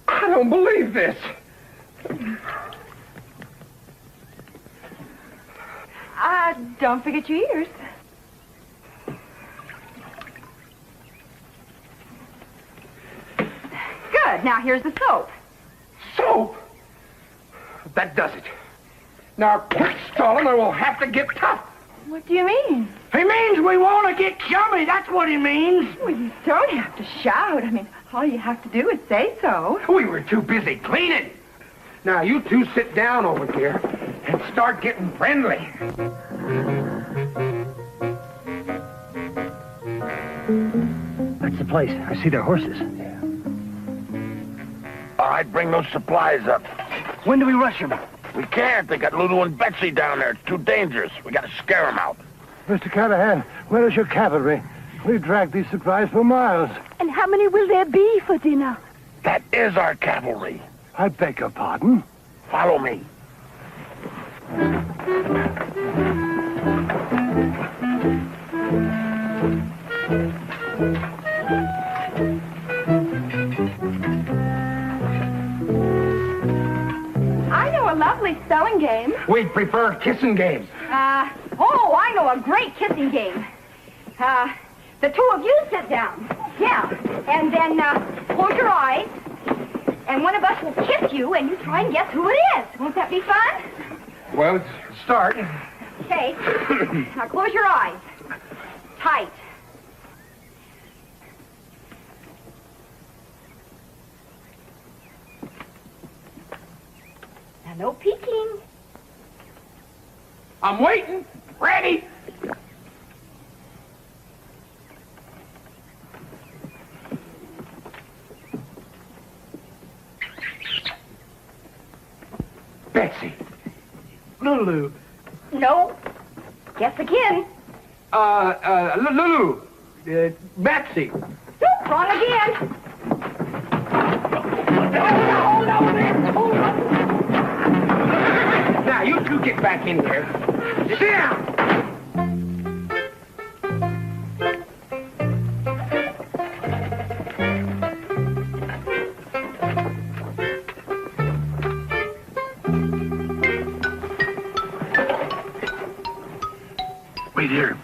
I don't believe this. Don't forget your ears. Good. Now here's the soap. Soap? That does it. Now quit stalling or we'll have to get tough. What do you mean? He means we want to get chummy. That's what he means. Well, you don't have to shout. I mean, all you have to do is say so. We were too busy cleaning. Now, you two sit down over here and start getting friendly. That's the place. I see their horses. All right, bring those supplies up. When do we rush them? We can't. They got Lulu and Betsy down there. It's too dangerous. We got to scare them out. Mr. Callahan, where is your cavalry? We dragged these supplies for miles. And how many will there be for dinner? That is our cavalry. I beg your pardon? Follow me. I know a lovely spelling game. We'd prefer kissing games. I know a great kissing game. The two of you sit down. Yeah. And then close your eyes. And one of us will kiss you, and you try and guess who it is. Won't that be fun? Well, let's start. Okay. Now close your eyes. Tight. Now, no peeking. I'm waiting. Ready? Betsy. Lulu. No. Guess again. Lulu. Betsy. Nope, wrong again. Now, you two get back in here. Sit down. Wait here.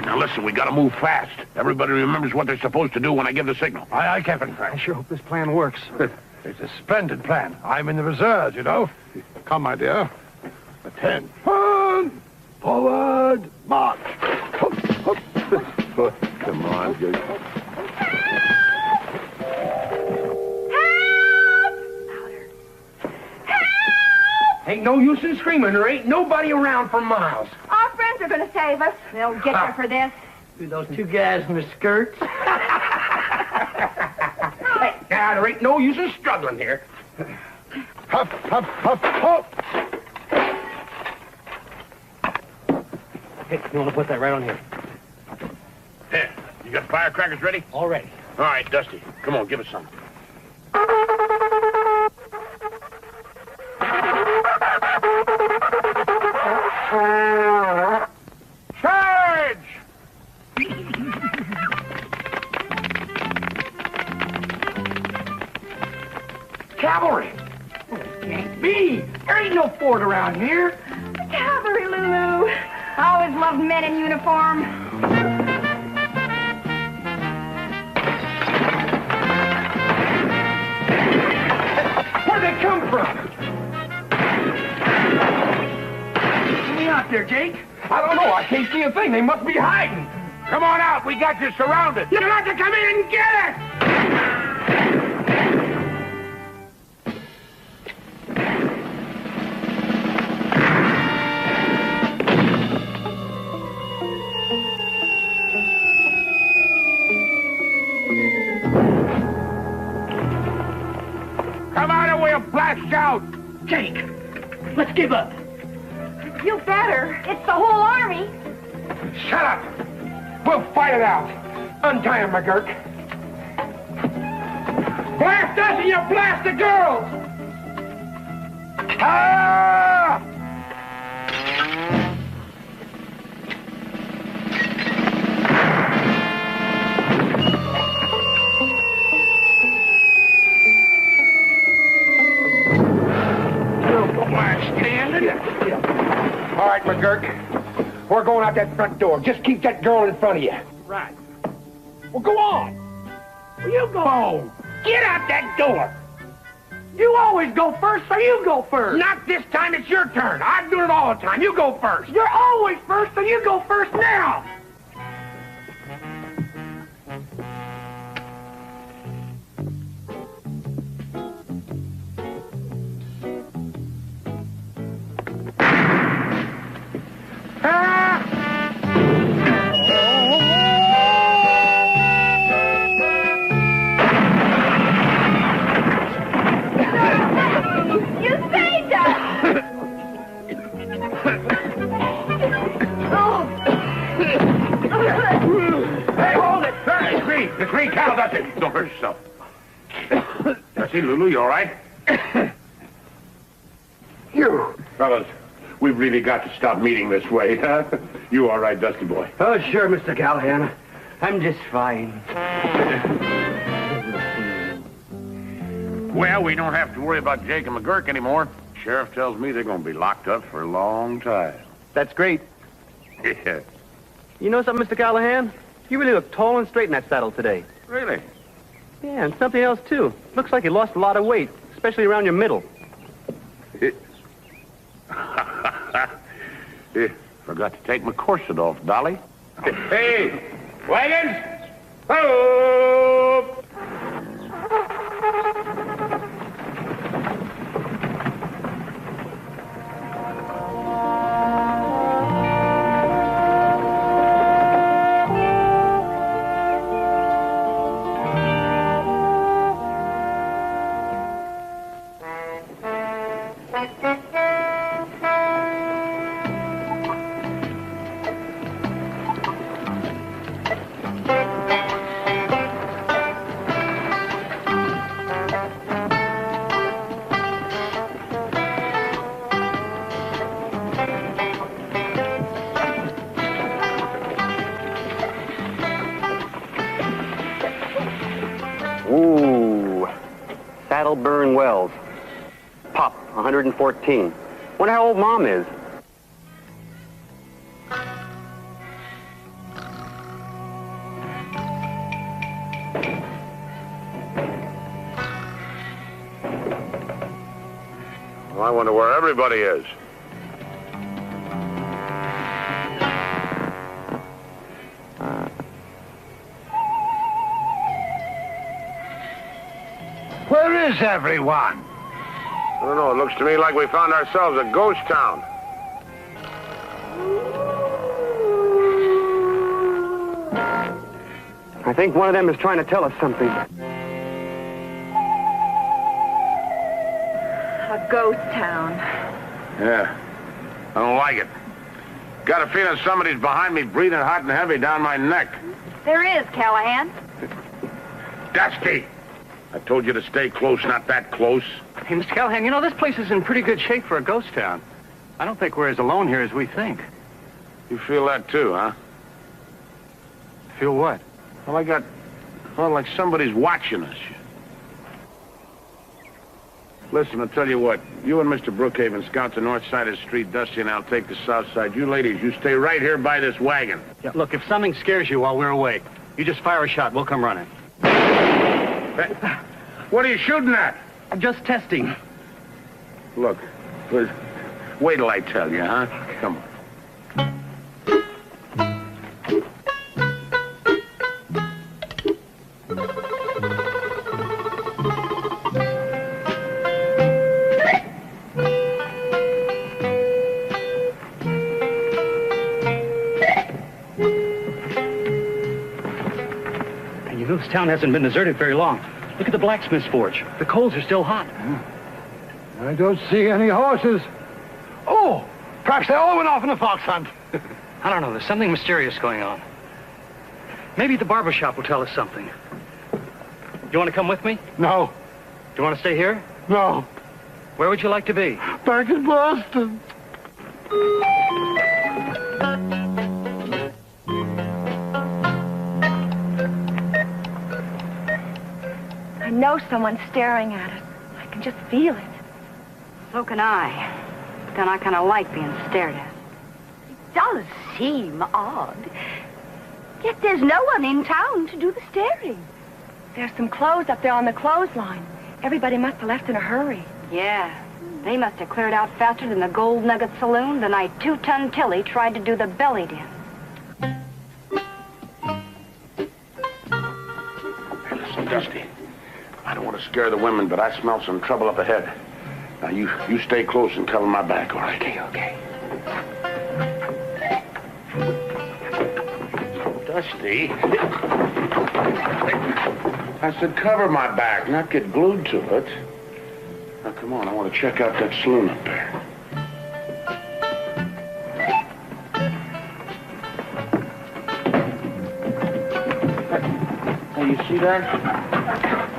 right, now listen, we gotta move fast. Everybody remembers what they're supposed to do when I give the signal. Aye, Captain. I sure hope this plan works. It's a splendid plan. I'm in the reserves, you know. Come, my dear. 10. Forward, march. Come on, dude. Ain't no use in screaming. There ain't nobody around for miles. Our friends are going to save us. They'll get you for this. Those two guys in the skirts. Hey, now, there ain't no use in struggling here. Huff, huff, huff, huff. Hey, you want to put that right on here? There. You got firecrackers ready? All ready. All right, Dusty. Come on, give us some. Charge! Cavalry! Can't be. There ain't no fort around here. Cavalry, Lulu. I always loved men in uniform. Where'd they come from? Get me out there, Jake. I don't know. I can't see a thing. They must be hiding. Come on out. We got you surrounded. You'll have to come in and get it! Come on and we'll blast out. Jake, let's give up. You better. It's the whole army. Shut up! We'll fight it out. Untie him, McGurk. Blast us and you blast the girls! Ah! All right, McGurk. We're going out that front door. Just keep that girl in front of you. Right. Well, go on. Well, you go. Get out that door. You always go first, so you go first. Not this time. It's your turn. I do it all the time. You go first. You're always first, so you go first now. Don't hurt yourself. Dusty, Lulu, you all right? You. Fellas, we've really got to stop meeting this way, huh? You all right, Dusty boy? Oh, sure, Mr. Callahan. I'm just fine. Well, we don't have to worry about Jake and McGurk anymore. Sheriff tells me they're going to be locked up for a long time. That's great. Yeah. You know something, Mr. Callahan? You really look tall and straight in that saddle today. Really? Yeah, and something else, too. Looks like you lost a lot of weight, especially around your middle. Forgot to take my corset off, Dolly. Hey, wagons! Ho! Ooh, saddle burn wells. Pop, 114. Wonder how old Mom is. Well, I wonder where everybody is. Where is everyone? I don't know. It looks to me like we found ourselves a ghost town. I think one of them is trying to tell us something. A ghost town. Yeah. I don't like it. Got a feeling somebody's behind me breathing hot and heavy down my neck. There is, Callahan. Dusty! I told you to stay close, not that close. Hey, Mr. Callahan, you know, this place is in pretty good shape for a ghost town. I don't think we're as alone here as we think. You feel that too, huh? Feel what? Well, like somebody's watching us. Listen, I'll tell you what. You and Mr. Brookhaven scout the north side of the street. Dusty and I'll take the south side. You ladies, you stay right here by this wagon. Yeah, look, if something scares you while we're away, you just fire a shot. We'll come running. Hey, what are you shooting at? I'm just testing. Look, wait till I tell you, huh? Come on. This town hasn't been deserted very long. Look at the blacksmith's forge. The coals are still hot. I don't see any horses. Oh, perhaps they all went off on a fox hunt. I don't know. There's something mysterious going on. Maybe the barber shop will tell us something. You want to come with me? No. Do you want to stay here? No. Where would you like to be? Back in Boston. I know someone's staring at us. I can just feel it. So can I. But then I kind of like being stared at. It does seem odd. Yet there's no one in town to do the staring. There's some clothes up there on the clothesline. Everybody must have left in a hurry. Yeah. They must have cleared out faster than the Gold Nugget Saloon the night 2-Ton Tilly tried to do the belly dance. Hey, listen, Dusty. I don't want to scare the women, but I smell some trouble up ahead. Now, you stay close and cover my back, all right? Okay. Dusty. I said cover my back, not get glued to it. Now, come on, I want to check out that saloon up there. Hey, you see that?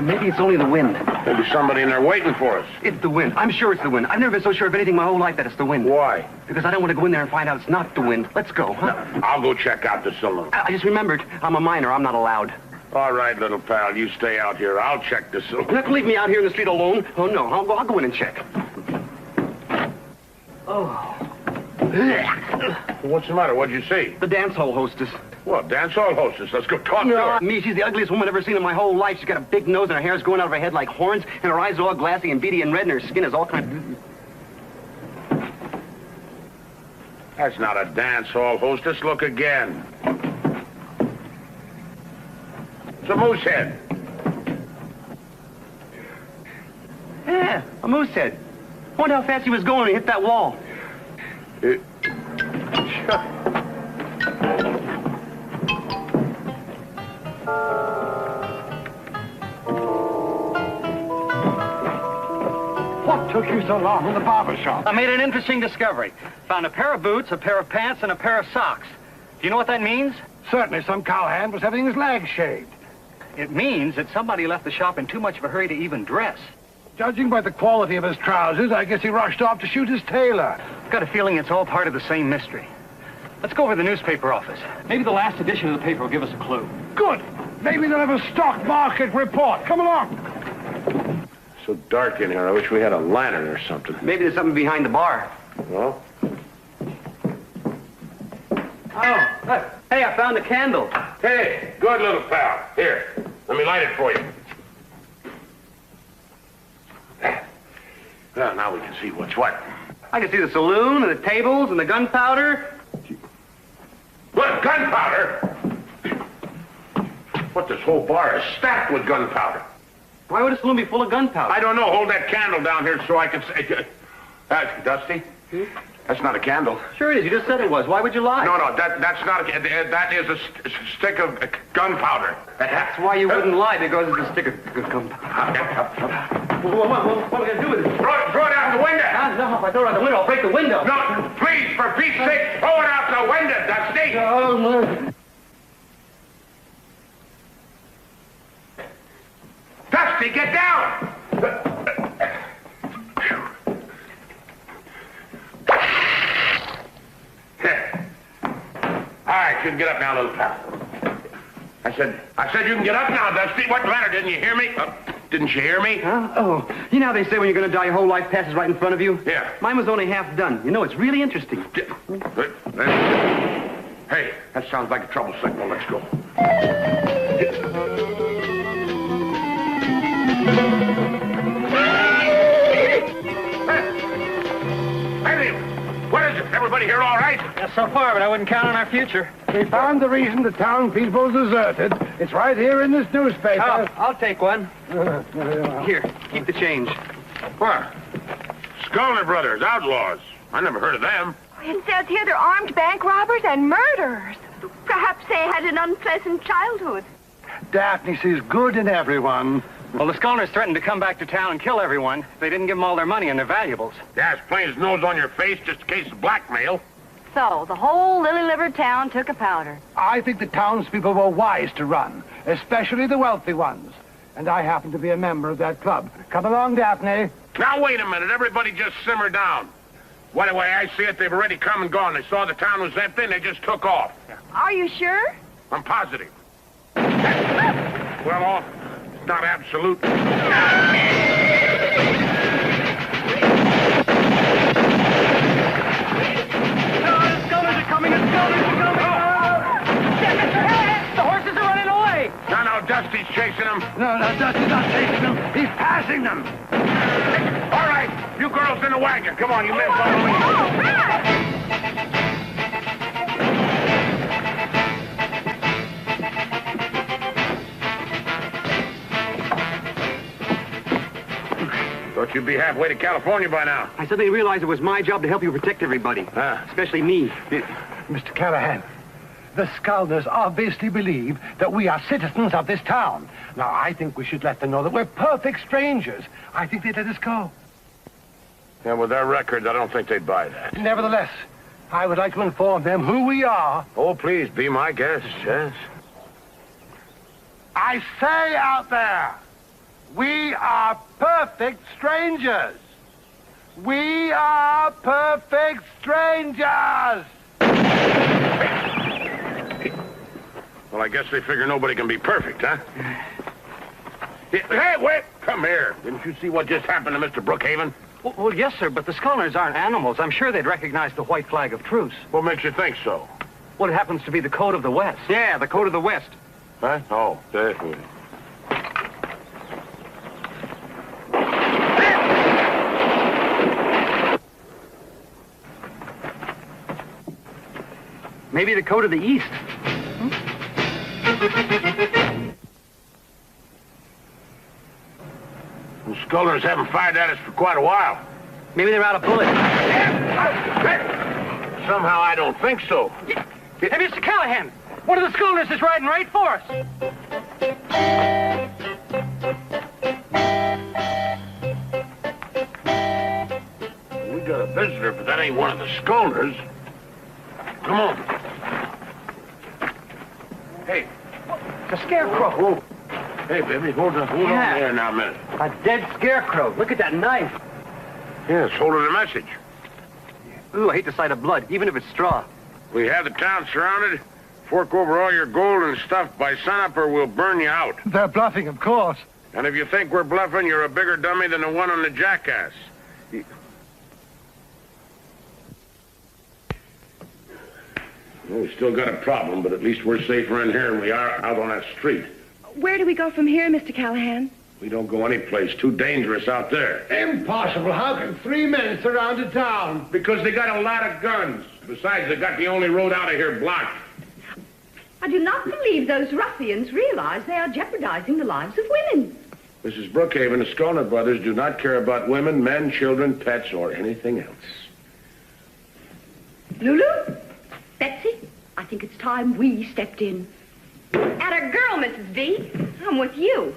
Maybe it's only the wind. Maybe somebody in there waiting for us. It's the wind. I'm sure it's the wind. I've never been so sure of anything my whole life that it's the wind. Why? Because I don't want to go in there and find out it's not the wind. Let's go, huh? No, I'll go check out the saloon. I just remembered, I'm a minor. I'm not allowed. All right, little pal, you stay out here. I'll check the saloon. You're not going to leave me out here in the street alone? Oh, no. I'll go in and check. Oh. What's the matter? What'd you see? The dance hall hostess. Well, dance hall hostess. Let's go talk to her. Me, she's the ugliest woman I've ever seen in my whole life. She's got a big nose and her hair's growing out of her head like horns, and her eyes are all glassy and beady and red, and her skin is all kind of... That's not a dance hall hostess. Look again. It's a moose head. Yeah, a moose head. I wonder how fast he was going when he hit that wall. What took you so long in the barber shop? I made an interesting discovery. Found a pair of boots, a pair of pants, and a pair of socks. Do you know what that means? Certainly some cowhand was having his legs shaved. It means that somebody left the shop in too much of a hurry to even dress. Judging by the quality of his trousers, I guess he rushed off to shoot his tailor. I've got a feeling it's all part of the same mystery. Let's go over to the newspaper office. Maybe the last edition of the paper will give us a clue. Good. Maybe they'll have a stock market report. Come along. So dark in here. I wish we had a lantern or something. Maybe there's something behind the bar. Well? Oh, hey, I found a candle. Hey, good little pal. Here, let me light it for you. Well, now we can see what's what. I can see the saloon and the tables and the gunpowder. What, gunpowder? What, this whole bar is stacked with gunpowder. Why would a saloon be full of gunpowder? I don't know. Hold that candle down here so I can say... Dusty? That's not a candle. Sure it is. You just said it was. Why would you lie? No, that's not a... That is a stick of gunpowder. That's why you wouldn't lie, because it's a stick of gunpowder. What are we going to do with it? Throw it out the window. No, if I throw it out the window, I'll break the window. No, please, for Pete's sake, throw it out the window, Dusty. No. Dusty, get down! All right, you can get up now, little pal. I said you can get up now, Dusty. What the matter? Didn't you hear me? Didn't you hear me? Huh? Oh, you know how they say when you're going to die, your whole life passes right in front of you? Yeah. Mine was only half done. You know, it's really interesting. Hey, that sounds like a trouble signal. Let's go. Hey, what is it? Everybody here all right? Yeah, so far, but I wouldn't count on our future. We found the reason the town people deserted. It's right here in this newspaper. Oh, I'll take one. Here, keep the change. What? Sculler Brothers, outlaws. I never heard of them. It says here they're armed bank robbers and murderers. Perhaps they had an unpleasant childhood. Daphne sees good in everyone. Well, the Scullers threatened to come back to town and kill everyone if they didn't give them all their money and their valuables. Yeah, it's plain as nose on your face, just in case of blackmail. So, the whole lily-livered town took a powder. I think the townspeople were wise to run, especially the wealthy ones. And I happen to be a member of that club. Come along, Daphne. Now, wait a minute. Everybody just simmer down. Well, the way I see it, they've already come and gone. They saw the town was empty, and they just took off. Are you sure? I'm positive. Well, it's not absolute. No, the Scullers are coming! The Scullers are coming! The horses are running away! No, Dusty's chasing them. No, Dusty's not chasing them. He's passing them. All right, you girls in the wagon. Come on, you men follow me. Thought you'd be halfway to California by now. I suddenly realized it was my job to help you protect everybody. Especially me. Mr. Callahan, the Scullers obviously believe that we are citizens of this town. Now, I think we should let them know that we're perfect strangers. I think they'd let us go. Yeah, with their records, I don't think they'd buy that. Nevertheless, I would like to inform them who we are. Oh, please, be my guest, yes. I say out there, we are perfect strangers. We are perfect strangers. Well, I guess they figure nobody can be perfect, huh? Hey, wait! Come here. Didn't you see what just happened to Mr. Brookhaven? Well, yes, sir, but the Scullers aren't animals. I'm sure they'd recognize the white flag of truce. What makes you think so? Well, it happens to be the code of the West. Yeah, the code of the West. Huh? Oh, definitely. Maybe the code of the East. The Scullers haven't fired at us for quite a while. Maybe they're out of bullets. Somehow I don't think so. Hey, Mr. Callahan, one of the Scullers is riding right for us. We got a visitor, but that ain't one of the Scullers. Come on. Hey. It's a scarecrow. Oh. Hey, baby, hold on there now a minute. A dead scarecrow. Look at that knife. Yeah, it's holding a message. Ooh, I hate the sight of blood, even if it's straw. We have the town surrounded. Fork over all your gold and stuff by sunup or we'll burn you out. They're bluffing, of course. And if you think we're bluffing, you're a bigger dummy than the one on the jackass. Well, we still got a problem, but at least we're safer in here than we are out on that street. Where do we go from here, Mr. Callahan? We don't go any place. Too dangerous out there. Impossible. How can 3 men surround a town? Because they got a lot of guns. Besides, they got the only road out of here blocked. I do not believe those ruffians realize they are jeopardizing the lives of women. Mrs. Brookhaven, the Skolner brothers do not care about women, men, children, pets, or anything else. Lulu? Betsy? I think it's time we stepped in. Atta girl, Mrs. V. I'm with you.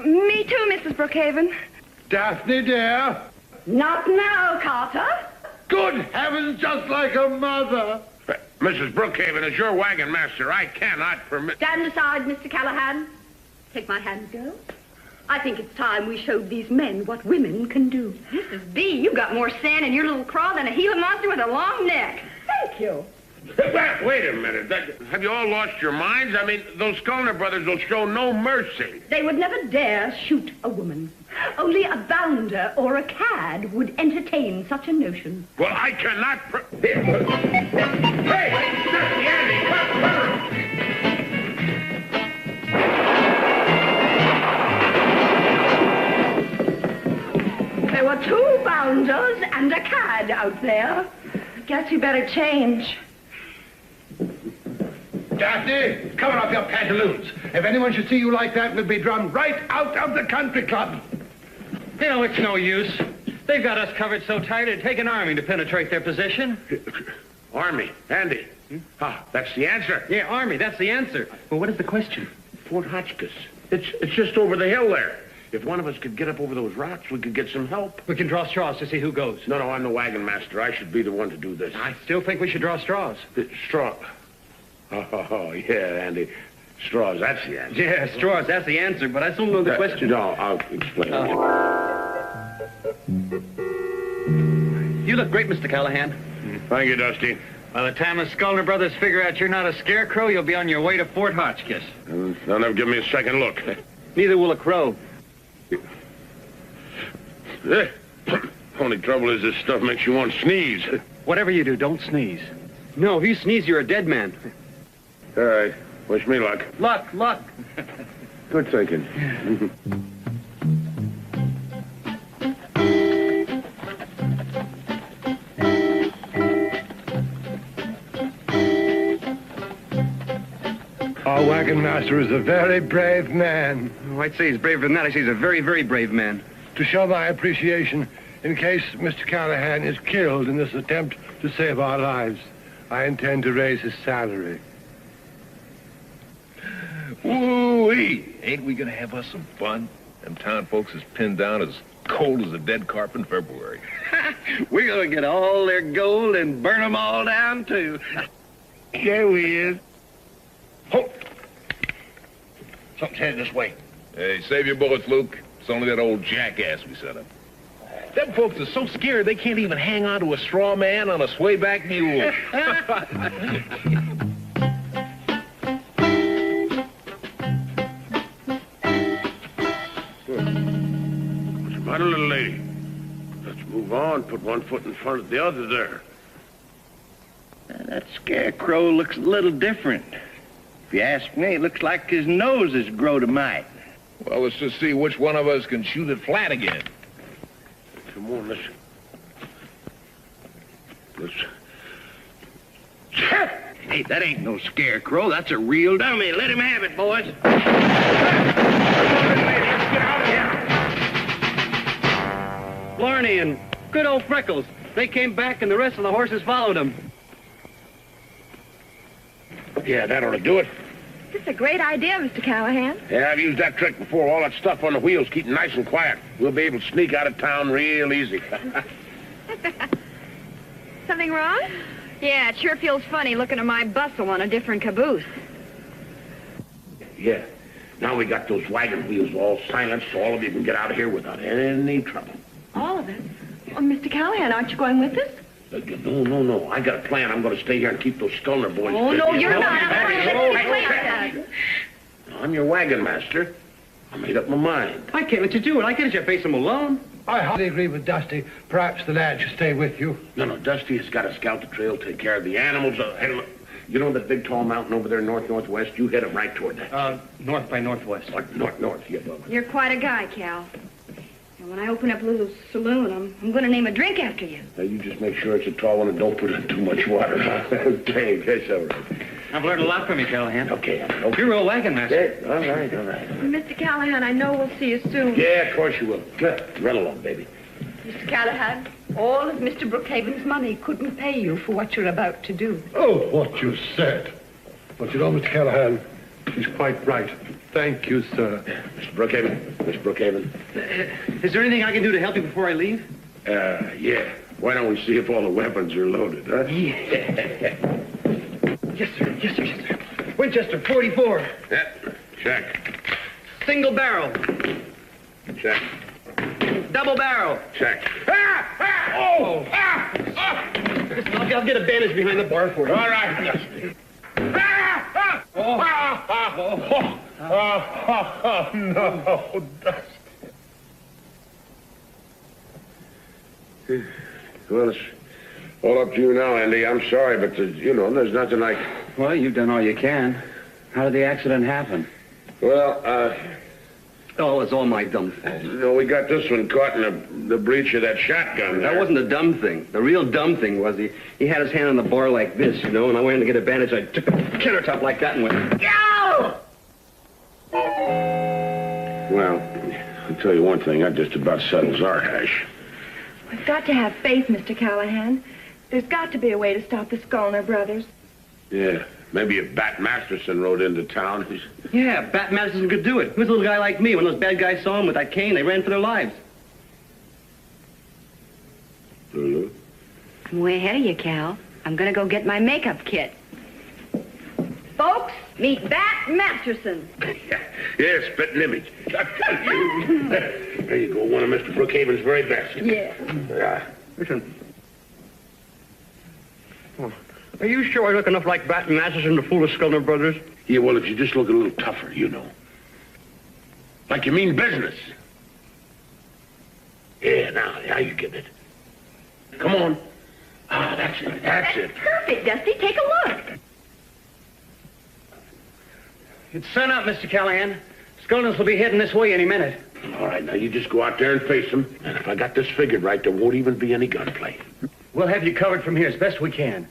Me too, Mrs. Brookhaven. Daphne, dear. Not now, Carter. Good heavens, just like a mother. Mrs. Brookhaven, as your wagon master, I cannot permit... Stand aside, Mr. Callahan. Take my hand, girl. I think it's time we showed these men what women can do. Mrs. B, you got more sand in your little craw than a Gila monster with a long neck. Thank you. Wait a minute. Have you all lost your minds? I mean, those Skolner brothers will show no mercy. They would never dare shoot a woman. Only a bounder or a cad would entertain such a notion. Well, I cannot... Hey, Dusty, Andy, come. There were 2 bounders and a cad out there. Guess you better change. Daphne, cover up your pantaloons. If anyone should see you like that, we'll be drummed right out of the country club. You know, it's no use. They've got us covered so tight it'd take an army to penetrate their position. Army, Andy. Ah, that's the answer. Yeah, army, that's the answer. Well, what is the question? Fort Hotchkiss. It's just over the hill there. If one of us could get up over those rocks, we could get some help. We can draw straws to see who goes. No, I'm the wagon master. I should be the one to do this. I still think we should draw straws. Straw. Oh, yeah, Andy. Straws, that's the answer. Yeah, straws, that's the answer, but I still don't know the question. No, I'll explain it. You look great, Mr. Callahan. Thank you, Dusty. By the time the Skolner brothers figure out you're not a scarecrow, you'll be on your way to Fort Hotchkiss. They'll never give me a second look. Neither will a crow. Only trouble is this stuff makes you want to sneeze. Whatever you do, don't sneeze. No, if you sneeze, you're a dead man. All right. Wish me luck. Luck. Good thinking. Our wagon master is a very brave man. Oh, I'd say he's braver than that. I'd say he's a very, very brave man. To show my appreciation, in case Mr. Callahan is killed in this attempt to save our lives, I intend to raise his salary. Woo-wee! Ain't we gonna have us some fun? Them town folks is pinned down as cold as a dead carp in February. We're gonna get all their gold and burn them all down, too. Yeah, we is. Halt! Something's headed this way. Hey, save your bullets, Luke. It's only that old jackass we set up. Them folks are so scared they can't even hang on to a straw man on a swayback mule. What's the matter, little lady? Let's move on. Put one foot in front of the other there. That scarecrow looks a little different. If you ask me, it looks like his nose has grown a mite. Well, let's just see which one of us can shoot it flat again. Come on, listen. Hey, that ain't no scarecrow. That's a real dummy. Let him have it, boys. Let's get out of here. Blarney and good old Freckles. They came back and the rest of the horses followed them. Yeah, that ought to do it. This is a great idea, Mr. Callahan. Yeah, I've used that trick before. All that stuff on the wheels, keep nice and quiet. We'll be able to sneak out of town real easy. Something wrong? Yeah, it sure feels funny looking at my bustle on a different caboose. Yeah. Now we got those wagon wheels all silenced so all of you can get out of here without any trouble. All of it? Oh, Mr. Callahan, aren't you going with us? No. I got a plan. I'm going to stay here and keep those Skolner boys. Oh, no, you're not. I'm your wagon master. I made up my mind. I can't let you do it. I can't let you face them alone. I hardly agree with Dusty. Perhaps the lad should stay with you. No, Dusty has got to scout the trail, take care of the animals. You know that big tall mountain over there, north-northwest? You head him right toward that. North by northwest. North, yeah. You're quite a guy, Cal. And when I open up a little saloon, I'm going to name a drink after you. Now, you just make sure it's a tall one and don't put in too much water. Okay, that's all right. I've learned a lot from you, Callahan. Okay. You're a wagon master. Yeah, all right. Mr. Callahan, I know we'll see you soon. Yeah, of course you will. Run along, baby. Mr. Callahan, all of Mr. Brookhaven's money couldn't pay you for what you're about to do. Oh, what you said. But you know, Mr. Callahan, he's quite right. Thank you, sir. Mr. Brookhaven. Is there anything I can do to help you before I leave? Yeah. Why don't we see if all the weapons are loaded, huh? Yeah. Yes, sir. Winchester, 44. Yeah. Check. Single barrel. Check. Double barrel. Check. Oh! Listen, I'll get a bandage behind the bar for you. All right. No, Dusty. Well, it's all up to you now, Andy. I'm sorry, but, there's nothing like... Well, you've done all you can. How did the accident happen? Well, Oh, it's all my dumb fault. we got this one caught in the breech of that shotgun there. That wasn't the dumb thing. The real dumb thing was he had his hand on the bar like this, and when I went in to get a bandage, I took a countertop like that and went, Go! Well, I'll tell you one thing. That just about settles our hash. We've got to have faith, Mr. Callahan. There's got to be a way to stop the Skolner brothers. Yeah, maybe if Bat Masterson rode into town. Yeah, Bat Masterson could do it. Who's a little guy like me? When those bad guys saw him with that cane, they ran for their lives. Lulu? I'm way ahead of you, Cal. I'm going to go get my makeup kit. Folks, meet Bat Masterson. Yeah, spitting image. There you go, one of Mr. Brookhaven's very best. Yeah. Listen. Are you sure I look enough like Bat Masterson to fool the Skolner brothers? Yeah, well, if you just look a little tougher, Like you mean business. Yeah, now you get it. Come on. Ah, that's it. Perfect, Dusty. Take a look. It's sun up, Mr. Callahan. Skolners will be heading this way any minute. All right, now you just go out there and face them. And if I got this figured right, there won't even be any gunplay. We'll have you covered from here as best we can.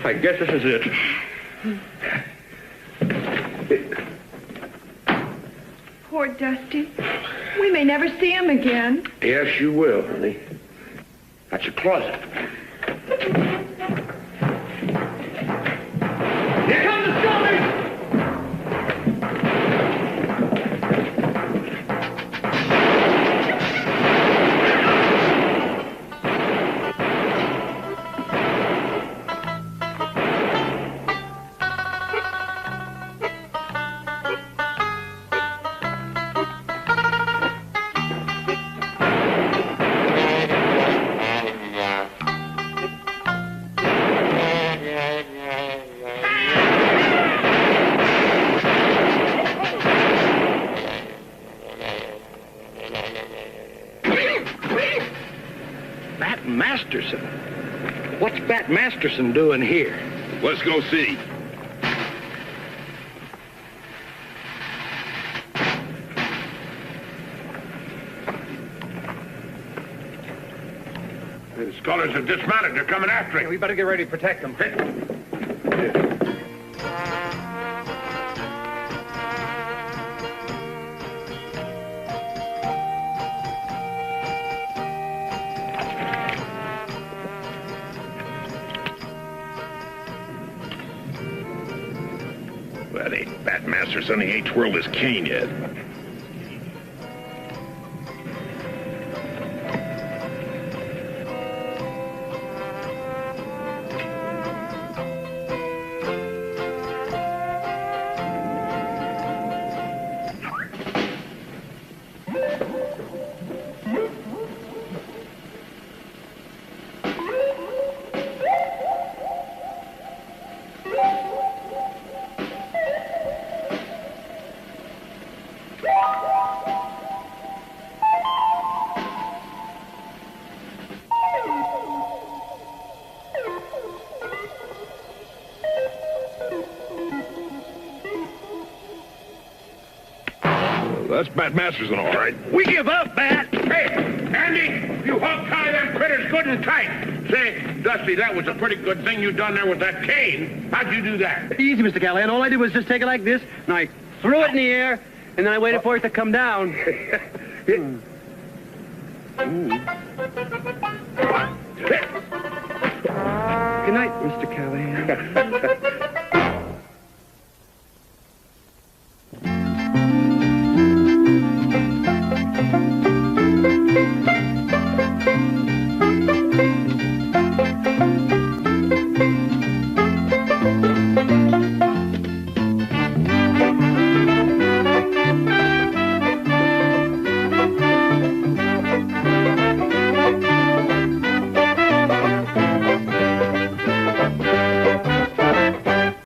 I guess this is it. Poor Dusty. We may never see him again. Yes, you will, honey. That's a closet. Here come the Skolners! Bat Masterson? What's Bat Masterson doing here? Let's go see. The scholars have dismounted. They're coming after him. We better get ready to protect them. That ain't Bat Masterson. He ain't twirled his cane yet. That's Bat Masterson, all right. We give up, Bat. Hey, Andy, you hog tie them critters good and tight. Say, Dusty, that was a pretty good thing you done there with that cane. How'd you do that? Easy, Mr. Callahan. All I did was just take it like this, and I threw it in the air, and then I waited for it to come down. Good night, Mr. Callahan.